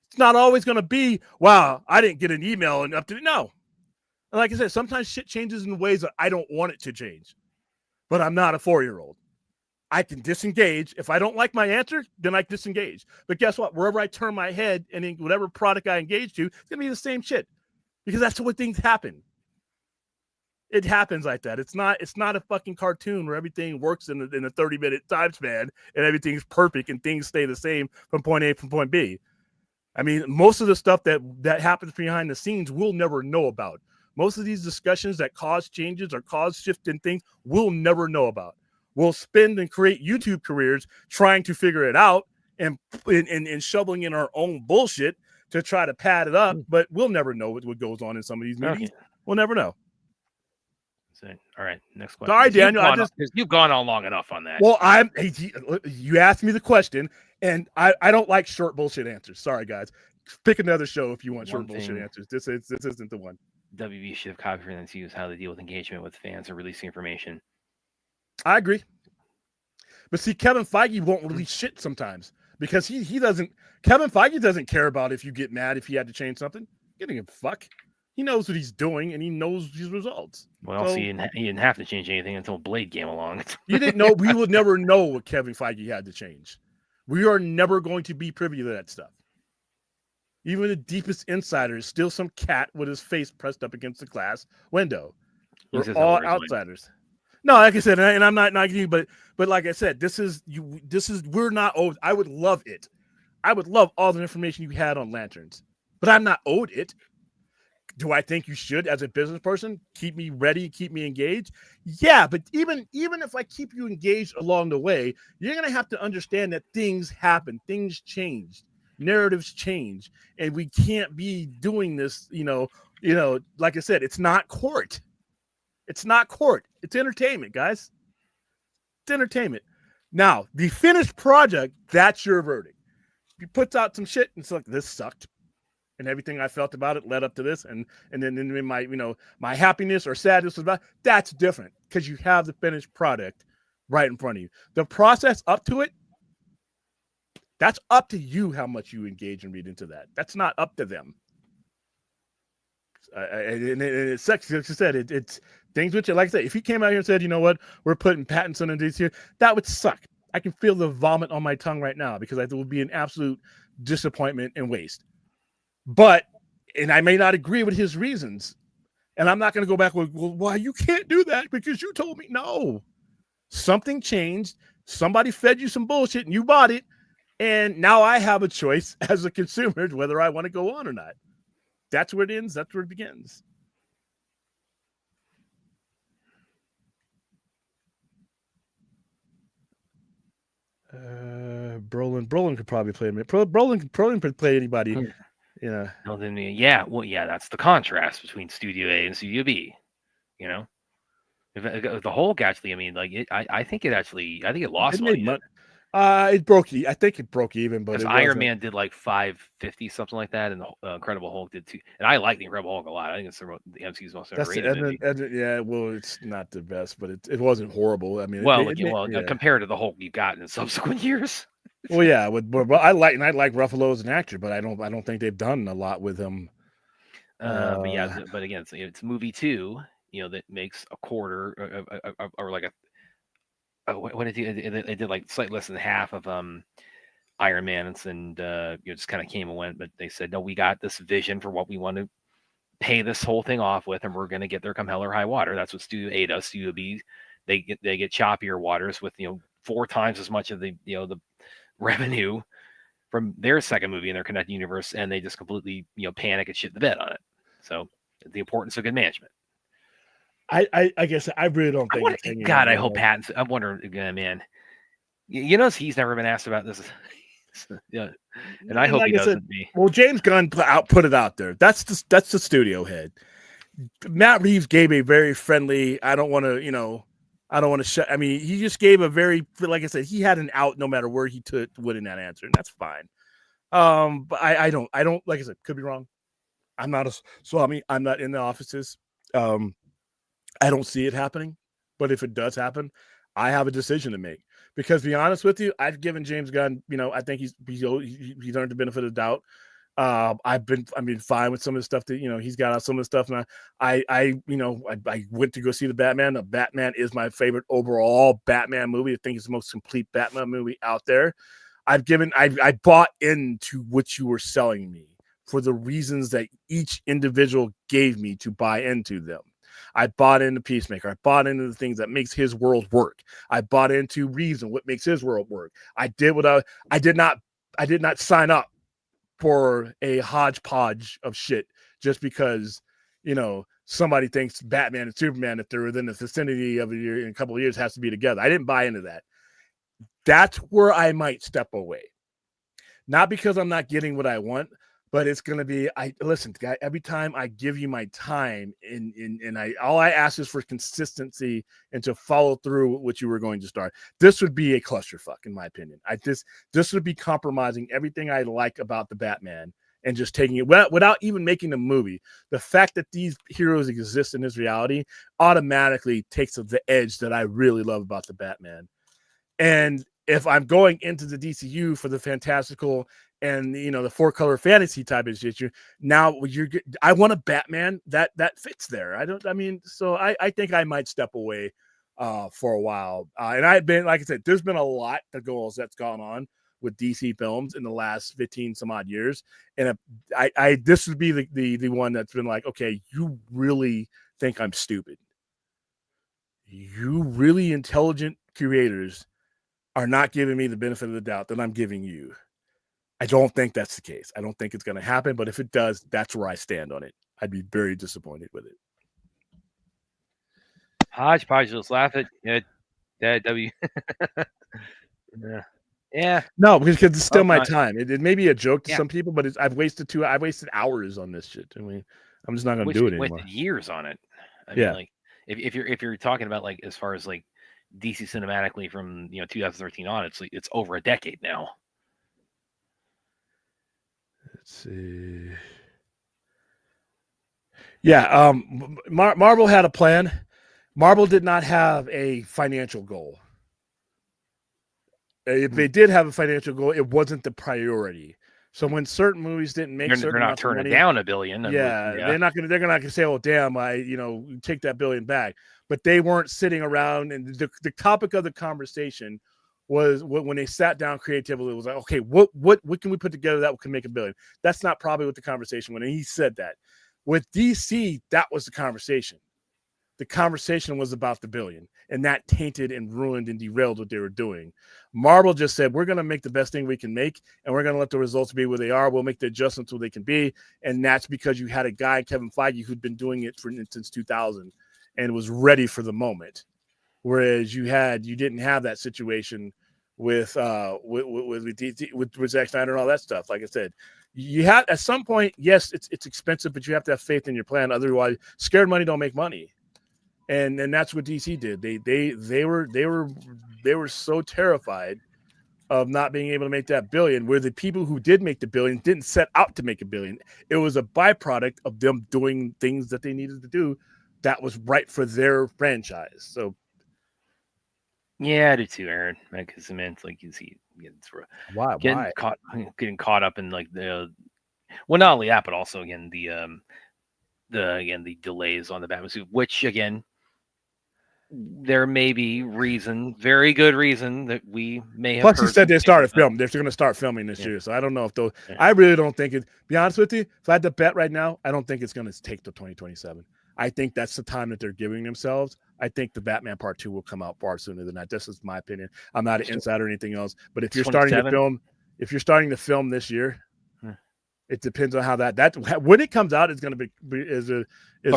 Speaker 1: It's not always going to be, wow, I didn't get an email and up to no. And like I said, sometimes shit changes in ways that I don't want it to change. But I'm not a 4-year-old. I can disengage. If I don't like my answer, then I disengage. But guess what? Wherever I turn my head and in whatever product I engage to, it's going to be the same shit. Because that's the way things happen. It happens like that. It's not a fucking cartoon where everything works in a 30-minute time span and everything's perfect and things stay the same from point A from point B. I mean, most of the stuff that happens behind the scenes we'll never know about. Most of these discussions that cause changes or cause shift in things we'll never know about. We'll spend and create YouTube careers trying to figure it out and shoveling in our own bullshit to try to pad it up, but we'll never know what goes on in some of these meetings. Okay. We'll never know.
Speaker 2: All right, next question.
Speaker 1: Sorry, Daniel.
Speaker 2: You've gone on long enough on that.
Speaker 1: Well, you asked me the question, and I don't like short bullshit answers. Sorry, guys. Pick another show if you want short bullshit answers. This isn't the one.
Speaker 2: WB should have copied for them to use how they deal with engagement with fans or releasing information.
Speaker 1: I agree. But see, Kevin Feige won't release shit sometimes because he doesn't. Kevin Feige doesn't care about if you get mad if he had to change something. He doesn't give a fuck. He knows what he's doing and he knows his results.
Speaker 2: Well, so, he didn't have to change anything until Blade came along.
Speaker 1: You didn't know. We would never know what Kevin Feige had to change. We are never going to be privy to that stuff. Even the deepest insider is still some cat with his face pressed up against the glass window. We're all outsiders. No, like I said, and I'm not knocking you, but like I said, we're not owed. I would love it. I would love all the information you had on Lanterns, but I'm not owed it. Do I think you should, as a business person, keep me ready, keep me engaged? Yeah, but even if I keep you engaged along the way, you're going to have to understand that things happen, things change, narratives change, and we can't be doing this, like I said, it's not court. It's not court. It's entertainment, guys. It's entertainment. Now, the finished project, that's your verdict. He puts out some shit and it's like, this sucked. And everything I felt about it led up to this. And then my, my happiness or sadness was about, that's different because you have the finished product right in front of you. The process up to it, that's up to you how much you engage and read into that. That's not up to them. And it sucks. Like I said, it's things which, like I said, if he came out here and said, you know what, we're putting patents on these here, that would suck. I can feel the vomit on my tongue right now because it would be an absolute disappointment and waste. But, and I may not agree with his reasons, and I'm not going to go back with, well, why you can't do that because you told me. No, something changed. Somebody fed you some bullshit and you bought it. And now I have a choice as a consumer whether I want to go on or not. That's where it ends. That's where it begins. Brolin could probably play him. Brolin could play anybody. Yeah.
Speaker 2: No, then yeah, well, yeah, that's the contrast between Studio A and Studio B. You know, if the Hulk actually, I mean, like I think it lost money.
Speaker 1: It broke. I think it broke even, but
Speaker 2: Iron Man did like 550, something like that, and the Incredible Hulk did too. And I like the Incredible Hulk a lot. I think it's the MCU's most underrated movie.
Speaker 1: Yeah, well, it's not the best, but it wasn't horrible. I mean,
Speaker 2: compared to the Hulk you've gotten in subsequent years.
Speaker 1: Well, yeah, but I like Ruffalo as an actor, but I don't think they've done a lot with him.
Speaker 2: But again, it's movie 2, that makes a quarter or like what did they did like slightly less than half of Iron Man, and just kind of came and went. But they said, no, we got this vision for what we want to pay this whole thing off with, and we're going to get there come hell or high water. That's what Studio A does. Studio B, they get choppier waters with 4 times as much of the the revenue from their second movie in their connected universe, and they just completely panic and shit the bed on it. So the importance of good management.
Speaker 1: I guess I really don't think.
Speaker 2: I hope Pattinson. I'm wondering again, man. He's never been asked about this. Yeah, and I hope he doesn't be.
Speaker 1: Well, James Gunn put it out there. That's the studio head. Matt Reeves gave a very friendly. I don't want to shut. I mean, he just gave a very, like I said, he had an out no matter where he went in that answer, and that's fine. But I don't, like I said, could be wrong. I'm not in the offices. I don't see it happening, but if it does happen, I have a decision to make. Because to be honest with you, I've given James Gunn, I think he's earned the benefit of the doubt. I've been fine with some of the stuff that he's got out some of the stuff, and I went to go see the Batman. The Batman is my favorite overall Batman movie. I think it's the most complete Batman movie out there. I bought into what you were selling me for the reasons that each individual gave me to buy into them. I bought into Peacemaker. I bought into the things that makes his world work. I bought into Reeves and what makes his world work. I did not sign up for a hodgepodge of shit just because, somebody thinks Batman and Superman, if they're within the vicinity of a year in a couple of years, has to be together. I didn't buy into that. That's where I might step away. Not because I'm not getting what I want, but it's going to be, listen, guy, every time I give you my time and all I ask is for consistency and to follow through with what you were going to start. This would be a clusterfuck, in my opinion. This would be compromising everything I like about the Batman and just taking it without even making the movie. The fact that these heroes exist in this reality automatically takes the edge that I really love about the Batman. And if I'm going into the DCU for the fantastical and the 4-color fantasy type of issue, now I want a Batman that fits there. So I think I might step away for a while. And I've been, like I said, there's been a lot that's gone on with DC films in the last 15 some odd years. And this would be the one that's been like, okay, you really think I'm stupid. You really intelligent creators are not giving me the benefit of the doubt that I'm giving you. I don't think that's the case. I don't think it's going to happen, but if it does, that's where I stand on it. I'd be very disappointed with it.
Speaker 2: Hodgepodge, just laugh at W. Yeah.
Speaker 1: No, because it's still my time. It may be a joke to some people, but I wasted hours on this shit. I mean, I'm just not going to do it anymore.
Speaker 2: Wasted years on it. I mean, like if you're talking about like as far as like DC cinematically from 2013 on, it's over a decade now.
Speaker 1: Let's see. Yeah, Marvel had a plan. Marvel did not have a financial goal. If they did have a financial goal, it wasn't the priority. So when certain movies didn't make,
Speaker 2: they're not turning down $1 billion.
Speaker 1: They're not going to say, "Oh, damn, take that $1 billion back." But they weren't sitting around, and the topic of the conversation was when they sat down creatively. It was like, okay, what can we put together that can make $1 billion? That's not probably what the conversation went. And he said that with DC, that was the conversation. the conversation was about the billion, and that tainted and ruined and derailed what they were doing. Marvel just said, we're going to make the best thing we can make, and we're going to let the results be where they are. We'll make the adjustments where they can be. And that's because you had a guy, Kevin Feige, who'd been doing it since 2000 and was ready for the moment. Whereas you didn't have that situation with Zack Snyder and all that stuff. Like I said, you have at some point, yes, it's expensive, but you have to have faith in your plan. Otherwise, scared money don't make money. And that's what DC did. They were so terrified of not being able to make that billion, where the people who did make the billion didn't set out to make a billion. It was a byproduct of them doing things that they needed to do that was right for their franchise. So
Speaker 2: yeah, I do too, Aaron. Because I mean, it's like you see,
Speaker 1: why
Speaker 2: getting caught up in like not only that, but also again the delays on the Batman suit, which again, there may be very good reason that we may have.
Speaker 1: Plus, he said they started filming. They're going to start filming this year, so I don't know if those. Yeah. I really don't think it. Be honest with you, if I had to bet right now, I don't think it's going to take to 2027. I think that's the time that they're giving themselves. I think the Batman Part 2 will come out far sooner than that. This is my opinion. I'm not an insider or anything else, but if you're starting to film this year, it depends on how that when it comes out, it's going to be
Speaker 2: but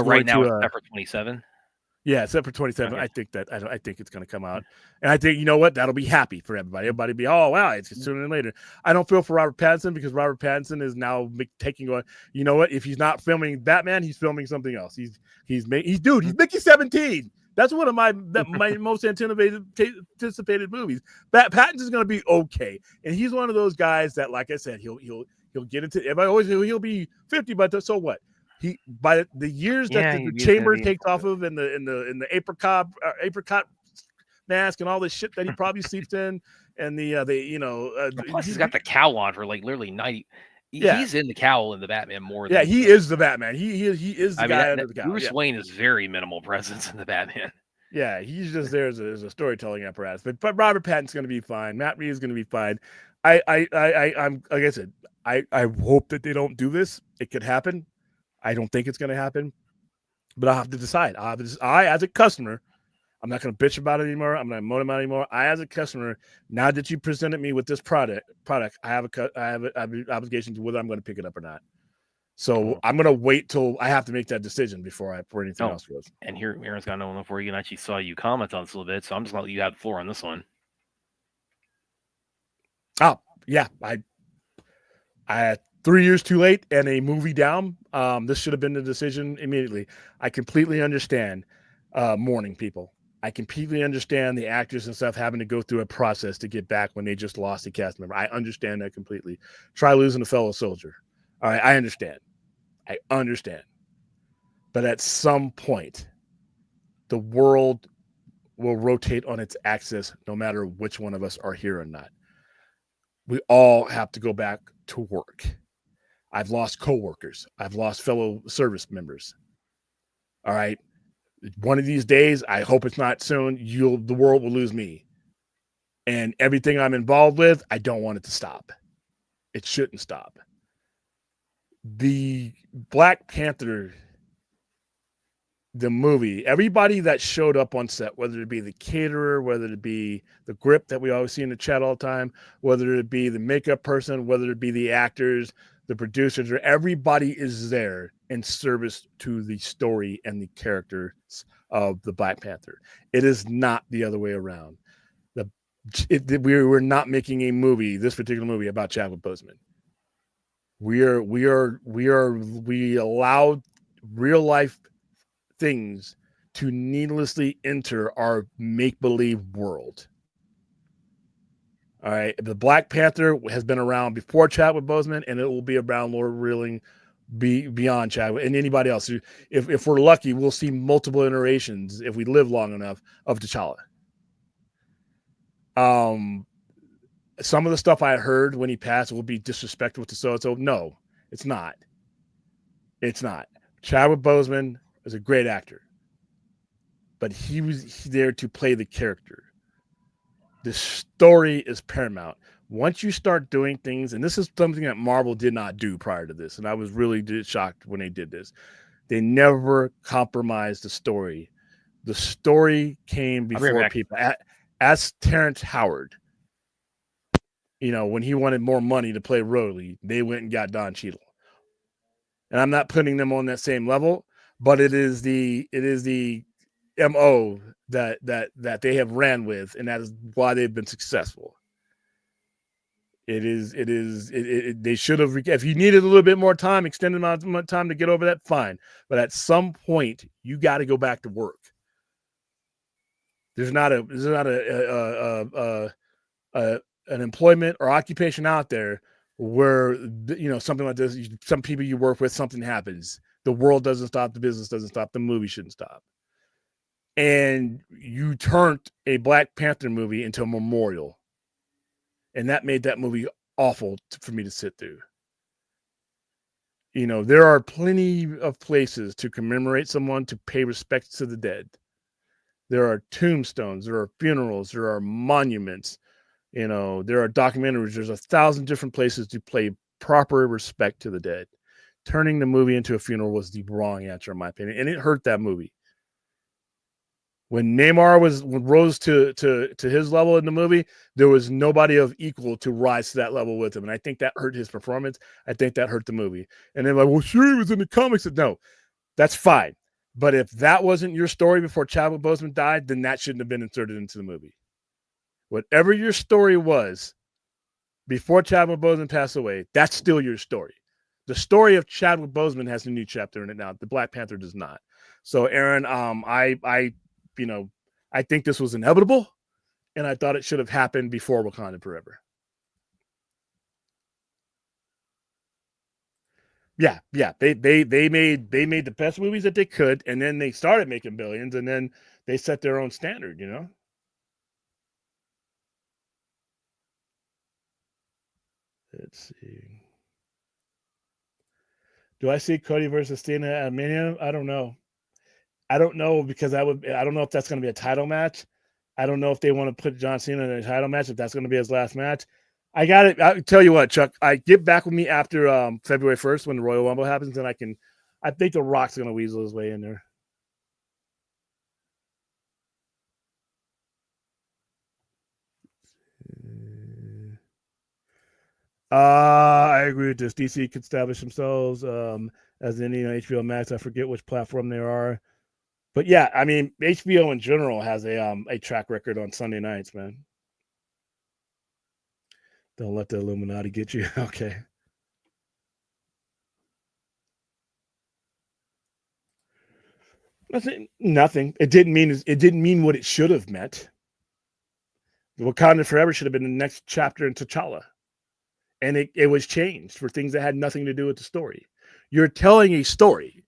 Speaker 2: right now it's set for 27.
Speaker 1: Yeah, except for 27. Okay. I think it's going to come out. And I think, you know what? That'll be happy for everybody. Everybody will be, oh, wow, it's sooner than later. I don't feel for Robert Pattinson because Robert Pattinson is now taking on, you know what? If he's not filming Batman, he's filming something else. He's Mickey 17. That's one of my most anticipated movies. Pattinson's going to be okay. And he's one of those guys that, like I said, he'll get into, everybody always, he'll be 50, but so what? He by the years that the chamber takes off of and the apricot mask and all this shit that he probably sleeps in and
Speaker 2: plus he's got the cowl on for like literally 90. Yeah. He's in the cowl in the Batman more.
Speaker 1: Yeah, he is the Batman. He is the guy under the cowl.
Speaker 2: Bruce Wayne is very minimal presence in the Batman.
Speaker 1: Yeah, he's just there as a storytelling apparatus. But Robert Pattinson's going to be fine. Matt Reeves is going to be fine. I'm like I said, I hope that they don't do this. It could happen. I don't think it's going to happen, but I'll have to decide. I, as a customer, I'm not going to bitch about it anymore. I'm not going to moan about it anymore. I, as a customer, now that you presented me with this product, I have an obligation to whether I'm going to pick it up or not. So I'm going to wait till I have to make that decision before anything else goes.
Speaker 2: And here, Aaron's got no one before you, and actually saw you comment on this a little bit, so I'm just going to let you have the floor on this one.
Speaker 1: Oh, yeah. I 3 years too late and a movie down. This should have been the decision immediately. I completely understand mourning people. I completely understand the actors and stuff having to go through a process to get back when they just lost a cast member. I understand that completely. Try losing a fellow soldier. All right, I understand. But at some point, the world will rotate on its axis no matter which one of us are here or not. We all have to go back to work. I've lost coworkers. I've lost fellow service members. All right. One of these days, I hope it's not soon, the world will lose me. And everything I'm involved with, I don't want it to stop. It shouldn't stop. The Black Panther, the movie, everybody that showed up on set, whether it be the caterer, whether it be the grip that we always see in the chat all the time, whether it be the makeup person, whether it be the actors, the producers, or everybody is there in service to the story and the characters of the Black Panther. It is not the other way around. We're not making a movie, this particular movie, about Chadwick Boseman. We allowed real life things to needlessly enter our make-believe world. All right, the Black Panther has been around before Chadwick Boseman, and it will be around Lord Willing beyond Chadwick and anybody else. If we're lucky, we'll see multiple iterations if we live long enough of T'Challa. Some of the stuff I heard when he passed will be disrespectful to so-and-so. No, it's not. It's not. Chadwick Boseman is a great actor, but he was there to play the character. The story is paramount. Once you start doing things, and this is something that Marvel did not do prior to this, and I was really shocked when they did this. They never compromised the story. The story came
Speaker 2: I'll be right
Speaker 1: before
Speaker 2: back.
Speaker 1: people. Ask Terrence Howard. You know, when he wanted more money to play Rhodey, they went and got Don Cheadle. And I'm not putting them on that same level, but it is the MO that they have ran with, and that is why they've been successful. They should have, if you needed a little bit more time, extended amount of time to get over that, fine. But at some point, you got to go back to work. There's not an employment or occupation out there where, you know, something like this, some people you work with, something happens. The world doesn't stop. The business doesn't stop. The movie shouldn't stop. And you turned a Black Panther movie into a memorial. And that made that movie awful for me to sit through. You know, there are plenty of places to commemorate someone, to pay respects to the dead. There are tombstones, there are funerals, there are monuments, you know, there are documentaries. There's 1,000 different places to pay proper respect to the dead. Turning the movie into a funeral was the wrong answer, in my opinion, and it hurt that movie. When Neymar rose to his level in the movie, there was nobody of equal to rise to that level with him, and I think that hurt his performance. I think that hurt the movie. And they're like, well, sure, he was in the comics. No, that's fine. But if that wasn't your story before Chadwick Boseman died, then that shouldn't have been inserted into the movie. Whatever your story was before Chadwick Boseman passed away, that's still your story. The story of Chadwick Boseman has a new chapter in it now. The Black Panther does not. So, Aaron, I think this was inevitable, and I thought it should have happened before Wakanda Forever. Yeah. They made the best movies that they could, and then they started making billions, and then they set their own standard, you know. Let's see. Do I see Cody versus Cena at Mania? I don't know. I don't know because I don't know if that's going to be a title match. I don't know if they want to put John Cena in a title match, if that's going to be his last match. I got it. I'll tell you what, Chuck, get back with me after February 1st when the Royal Rumble happens, and I think The Rock's going to weasel his way in there. I agree with this. DC could establish themselves as in, you know, HBO Max. I forget which platform they are. But yeah, I mean, HBO in general has a track record on Sunday nights, man. Don't let the Illuminati get you. Okay. Nothing. It didn't mean what it should have meant. Wakanda Forever should have been the next chapter in T'Challa. And it was changed for things that had nothing to do with the story. You're telling a story.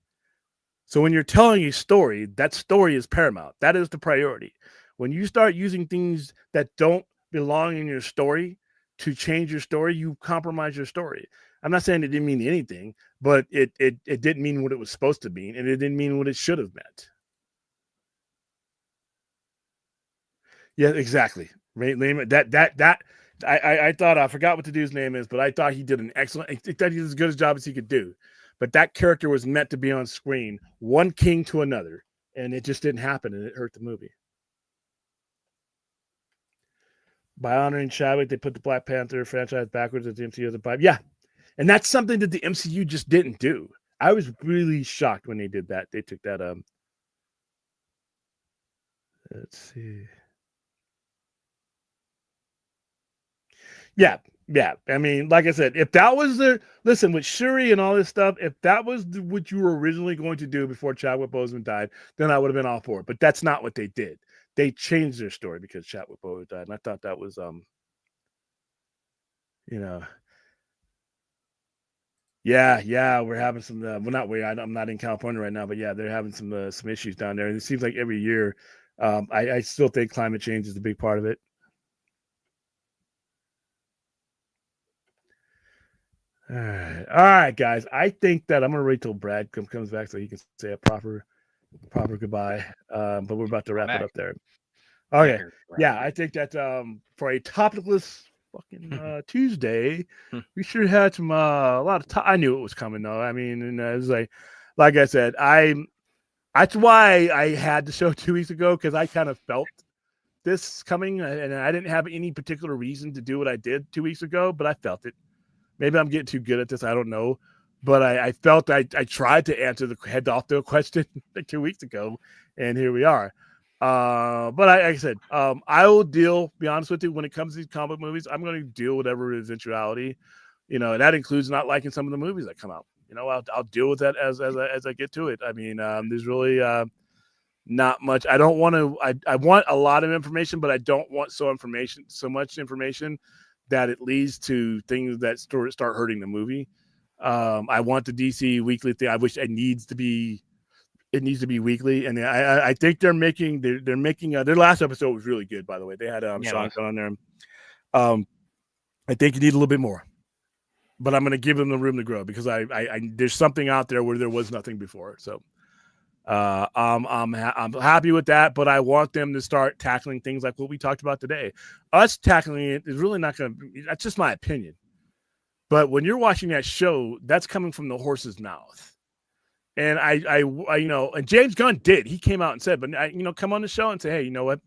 Speaker 1: So when you're telling a story, that story is paramount. That is the priority. When you start using things that don't belong in your story to change your story, you compromise your story. I'm not saying it didn't mean anything, but it didn't mean what it was supposed to mean, and it didn't mean what it should have meant. Yeah, exactly. I thought, I forgot what the dude's name is, but I thought he did an excellent. I thought he did as good a job as he could do. But that character was meant to be on screen, one king to another, and it just didn't happen, and it hurt the movie. By honoring Chadwick, they put the Black Panther franchise backwards at the MCU as a pipe. Yeah, and that's something that the MCU just didn't do. I was really shocked when they did that. They took that. Let's see. Yeah. I mean, like I said, if that was with Shuri and all this stuff, if that was what you were originally going to do before Chadwick Boseman died, then I would have been all for it. But that's not what they did. They changed their story because Chadwick Boseman died, and I thought that was, you know, yeah, we're having some. Well, not we. I'm not in California right now, but yeah, they're having some issues down there, and it seems like every year. I still think climate change is a big part of it. All right, guys. I think that I'm gonna wait till Brad comes back so he can say a proper goodbye. But we're about to wrap it up there. Okay. Yeah, I think that for a topicless fucking Tuesday, we sure had some a lot of. I knew it was coming though. I mean, and it was like I said, I That's why I had the show 2 weeks ago, because I kind of felt this coming, and I didn't have any particular reason to do what I did 2 weeks ago, but I felt it. Maybe I'm getting too good at this. I don't know. But I felt I tried to answer the head off to a question like 2 weeks ago, and here we are. But like I said, I will deal, be honest with you, when it comes to these comic movies, I'm going to deal with whatever eventuality, and that includes not liking some of the movies that come out. I'll deal with that as I get to it. I mean, there's really not much. I don't want to. I want a lot of information, but I don't want so much information that it leads to things that start hurting the movie. I want the DC weekly thing. I wish it needs to be weekly, and I think they're making their last episode was really good, by the way. They had Sean on there. I think you need a little bit more, but I'm going to give them the room to grow, because I there's something out there where there was nothing before. So I'm happy with that, but I want them to start tackling things like what we talked about today. Us tackling it is really not going to. That's just my opinion. But when you're watching that show, that's coming from the horse's mouth. And I and James Gunn did. He came out and said, but come on the show and say, hey, you know what?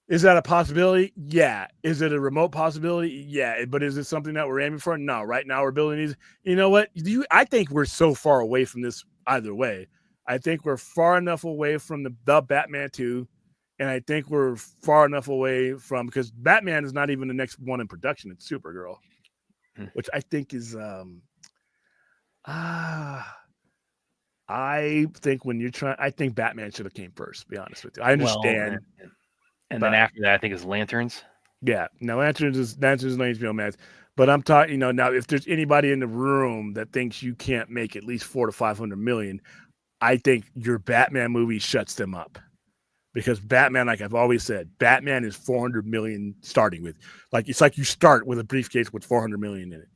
Speaker 1: Is that a possibility? Yeah. Is it a remote possibility? Yeah. But is it something that we're aiming for? No. Right now we're building these. You know what? I think we're so far away from this either way. I think we're far enough away from the Batman 2. And I think we're far enough away from, because Batman is not even the next one in production. It's Supergirl, which I think is I think I think Batman should have came first, to be honest with you. I understand.
Speaker 2: And then after that, I think it's Lanterns.
Speaker 1: Yeah. No, Lanterns is HBO Max. But I'm talking, now if there's anybody in the room that thinks you can't make at least 400 to 500 million, I think your Batman movie shuts them up. Because Batman, like I've always said, Batman is 400 million starting with. It's like you start with a briefcase with 400 million in it.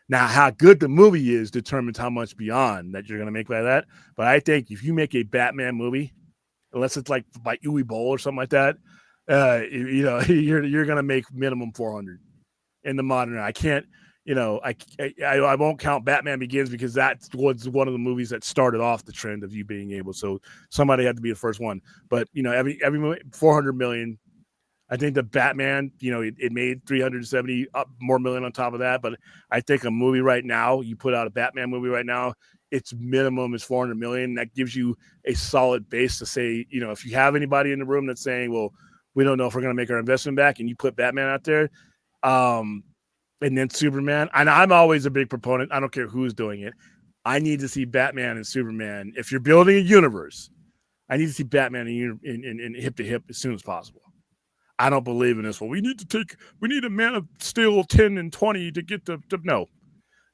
Speaker 1: Now, how good the movie is determines how much beyond that you're going to make by that. But I think if you make a Batman movie, unless it's like by Uwe Boll or something like that, you're going to make minimum 400 in the modern. I can't, I won't count Batman Begins, because that was one of the movies that started off the trend of you being able. So somebody had to be the first one. But every movie, 400 million. I think the Batman, it made 370 more million on top of that. But I think a movie right now, you put out a Batman movie right now, its minimum is 400 million. That gives you a solid base to say, if you have anybody in the room that's saying, well, we don't know if we're going to make our investment back, and you put Batman out there, and then Superman. And I'm always a big proponent. I don't care who's doing it. I need to see Batman and Superman. If you're building a universe, I need to see Batman in hip to hip as soon as possible. I don't believe in this. Well, we need a Man of Steel 10 and 20 to get no.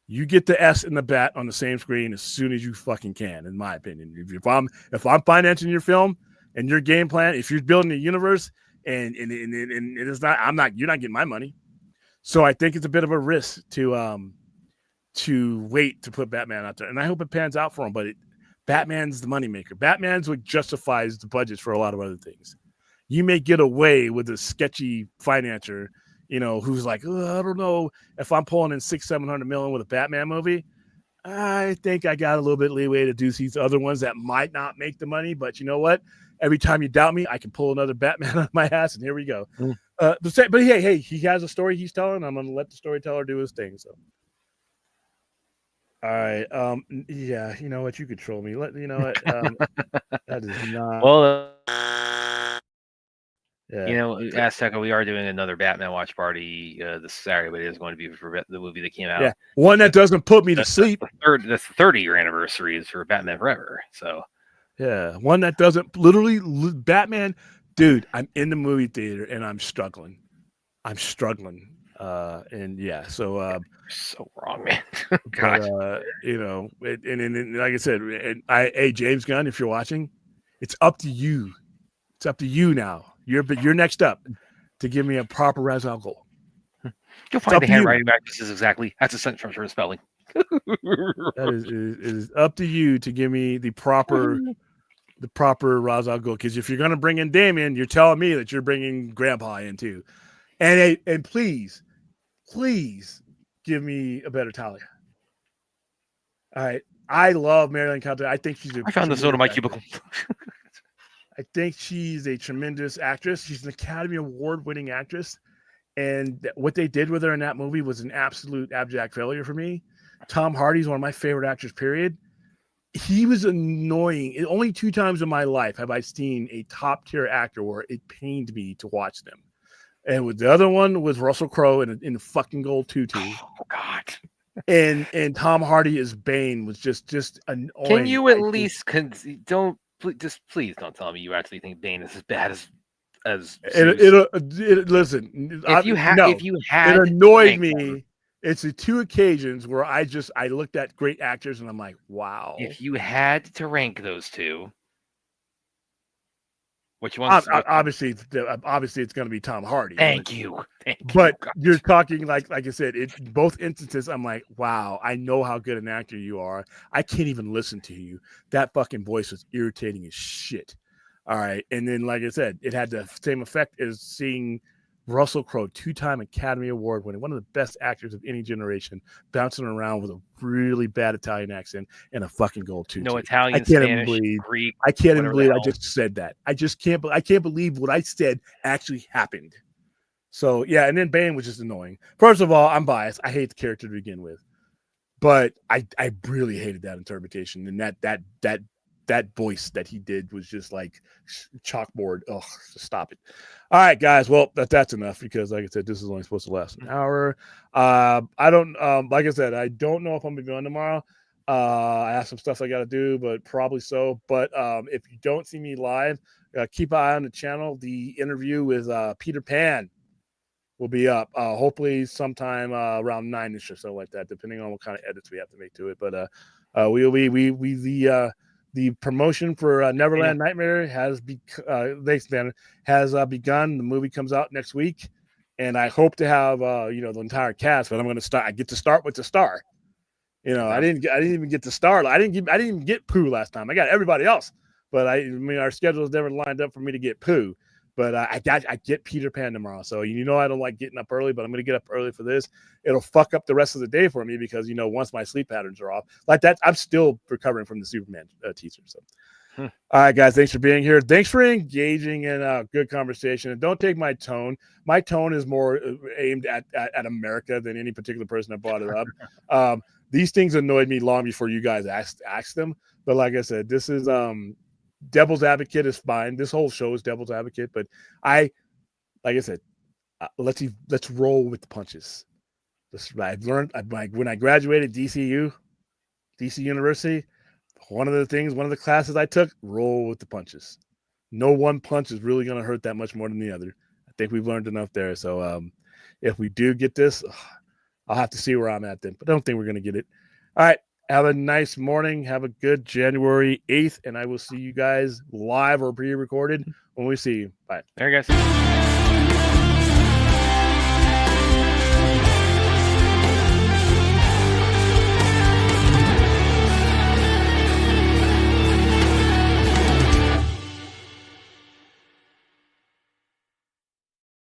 Speaker 1: You get the S and the Bat on the same screen as soon as you fucking can, in my opinion. If I'm financing your film and your game plan, if you're building a universe and it's not, you're not getting my money. So I think it's a bit of a risk to wait to put Batman out there. And I hope it pans out for him, but Batman's the moneymaker. Batman's what justifies the budgets for a lot of other things. You may get away with a sketchy financer, who's like, I don't know if I'm pulling in 600-700 million with a Batman movie. I think I got a little bit of leeway to do these other ones that might not make the money. But you know what? Every time you doubt me, I can pull another Batman out of my ass, and here we go. But hey, he has a story he's telling. I'm going to let the storyteller do his thing. So, all right. Yeah, you know what? You control me. That is not.
Speaker 2: Well.
Speaker 1: Yeah.
Speaker 2: Azteca, we are doing another Batman watch party this Saturday, but it is going to be for the movie that came out.
Speaker 1: Yeah, one that doesn't put me to sleep.
Speaker 2: The 30-year anniversary is for Batman Forever. So,
Speaker 1: yeah, one that doesn't literally Batman. Dude, I'm in the movie theater and I'm struggling. And yeah, so
Speaker 2: so wrong, man.
Speaker 1: but, and like I said, hey, James Gunn, if you're watching, it's up to you. It's up to you now. You're next up to give me a proper Ra's al Ghul.
Speaker 2: You'll find the handwriting back. This is exactly that's a sentence from spelling.
Speaker 1: That is up to you to give me the proper Ra's al Ghul. Because if you're going to bring in Damian, you're telling me that you're bringing Grandpa in too. And please give me a better Talia. All right, I love Marilyn Cotillard. I think she's
Speaker 2: I found this note in my cubicle.
Speaker 1: I think she's a tremendous actress. She's an Academy Award-winning actress, and what they did with her in that movie was an absolute abject failure for me. Tom Hardy's one of my favorite actors, period. He was annoying. Only 2 times in my life have I seen a top-tier actor where it pained me to watch them. And with the other one was Russell Crowe in the fucking gold tutu.
Speaker 2: Oh, God.
Speaker 1: And Tom Hardy as Bane was just annoying.
Speaker 2: Can you at least please don't tell me you actually think Bane is as bad as
Speaker 1: listen.
Speaker 2: If you had
Speaker 1: it annoyed me. It's the 2 occasions where I looked at great actors and I'm like, wow.
Speaker 2: If you had to rank those 2, which ones?
Speaker 1: Obviously, it's going to be Tom Hardy.
Speaker 2: Thank you.
Speaker 1: But you're talking like I said, both instances. I'm like, wow, I know how good an actor you are. I can't even listen to you. That fucking voice was irritating as shit. All right, and then like I said, it had the same effect as seeing Russell Crowe, 2-time Academy Award winner, one of the best actors of any generation, bouncing around with a really bad Italian accent and a fucking gold tutu.
Speaker 2: No Italian, Spanish, Greek.
Speaker 1: I can't even believe I just said that. I can't believe what I said actually happened. So yeah, and then Bane was just annoying. First of all, I'm biased. I hate the character to begin with, but I really hated that interpretation and that voice that he did was just like chalkboard. Oh, stop it. All right, guys. Well, that's enough because, like I said, this is only supposed to last an hour. I don't, like I said, I don't know if I'm going to be on tomorrow. I have some stuff I got to do, but probably so. But if you don't see me live, keep an eye on the channel. The interview with Peter Pan will be up hopefully sometime around 9ish or so like that, depending on what kind of edits we have to make to it. But the promotion for Neverland Nightmare has begun. The movie comes out next week, and I hope to have the entire cast. But I'm going to start. I get to start with the star. I didn't even get the star. I didn't even get Pooh last time. I got everybody else, but our schedules never lined up for me to get Pooh. But I get Peter Pan tomorrow. So I don't like getting up early, but I'm going to get up early for this. It'll fuck up the rest of the day for me because once my sleep patterns are off like that, I'm still recovering from the Superman teaser. So, All right, guys, thanks for being here. Thanks for engaging in a good conversation. And don't take my tone. My tone is more aimed at America than any particular person that brought it up. These things annoyed me long before you guys asked them. But like I said, this is Devil's Advocate is fine. This whole show is Devil's Advocate, but like I said, let's roll with the punches. I've learned when I graduated DC University, one of the classes I took, roll with the punches. No one punch is really going to hurt that much more than the other. I think we've learned enough there. So if we do get this, I'll have to see where I'm at then, but I don't think we're going to get it. All right. Have a nice morning. Have a good January 8th, and I will see you guys live or pre-recorded when we see you. Bye.
Speaker 2: There you guys.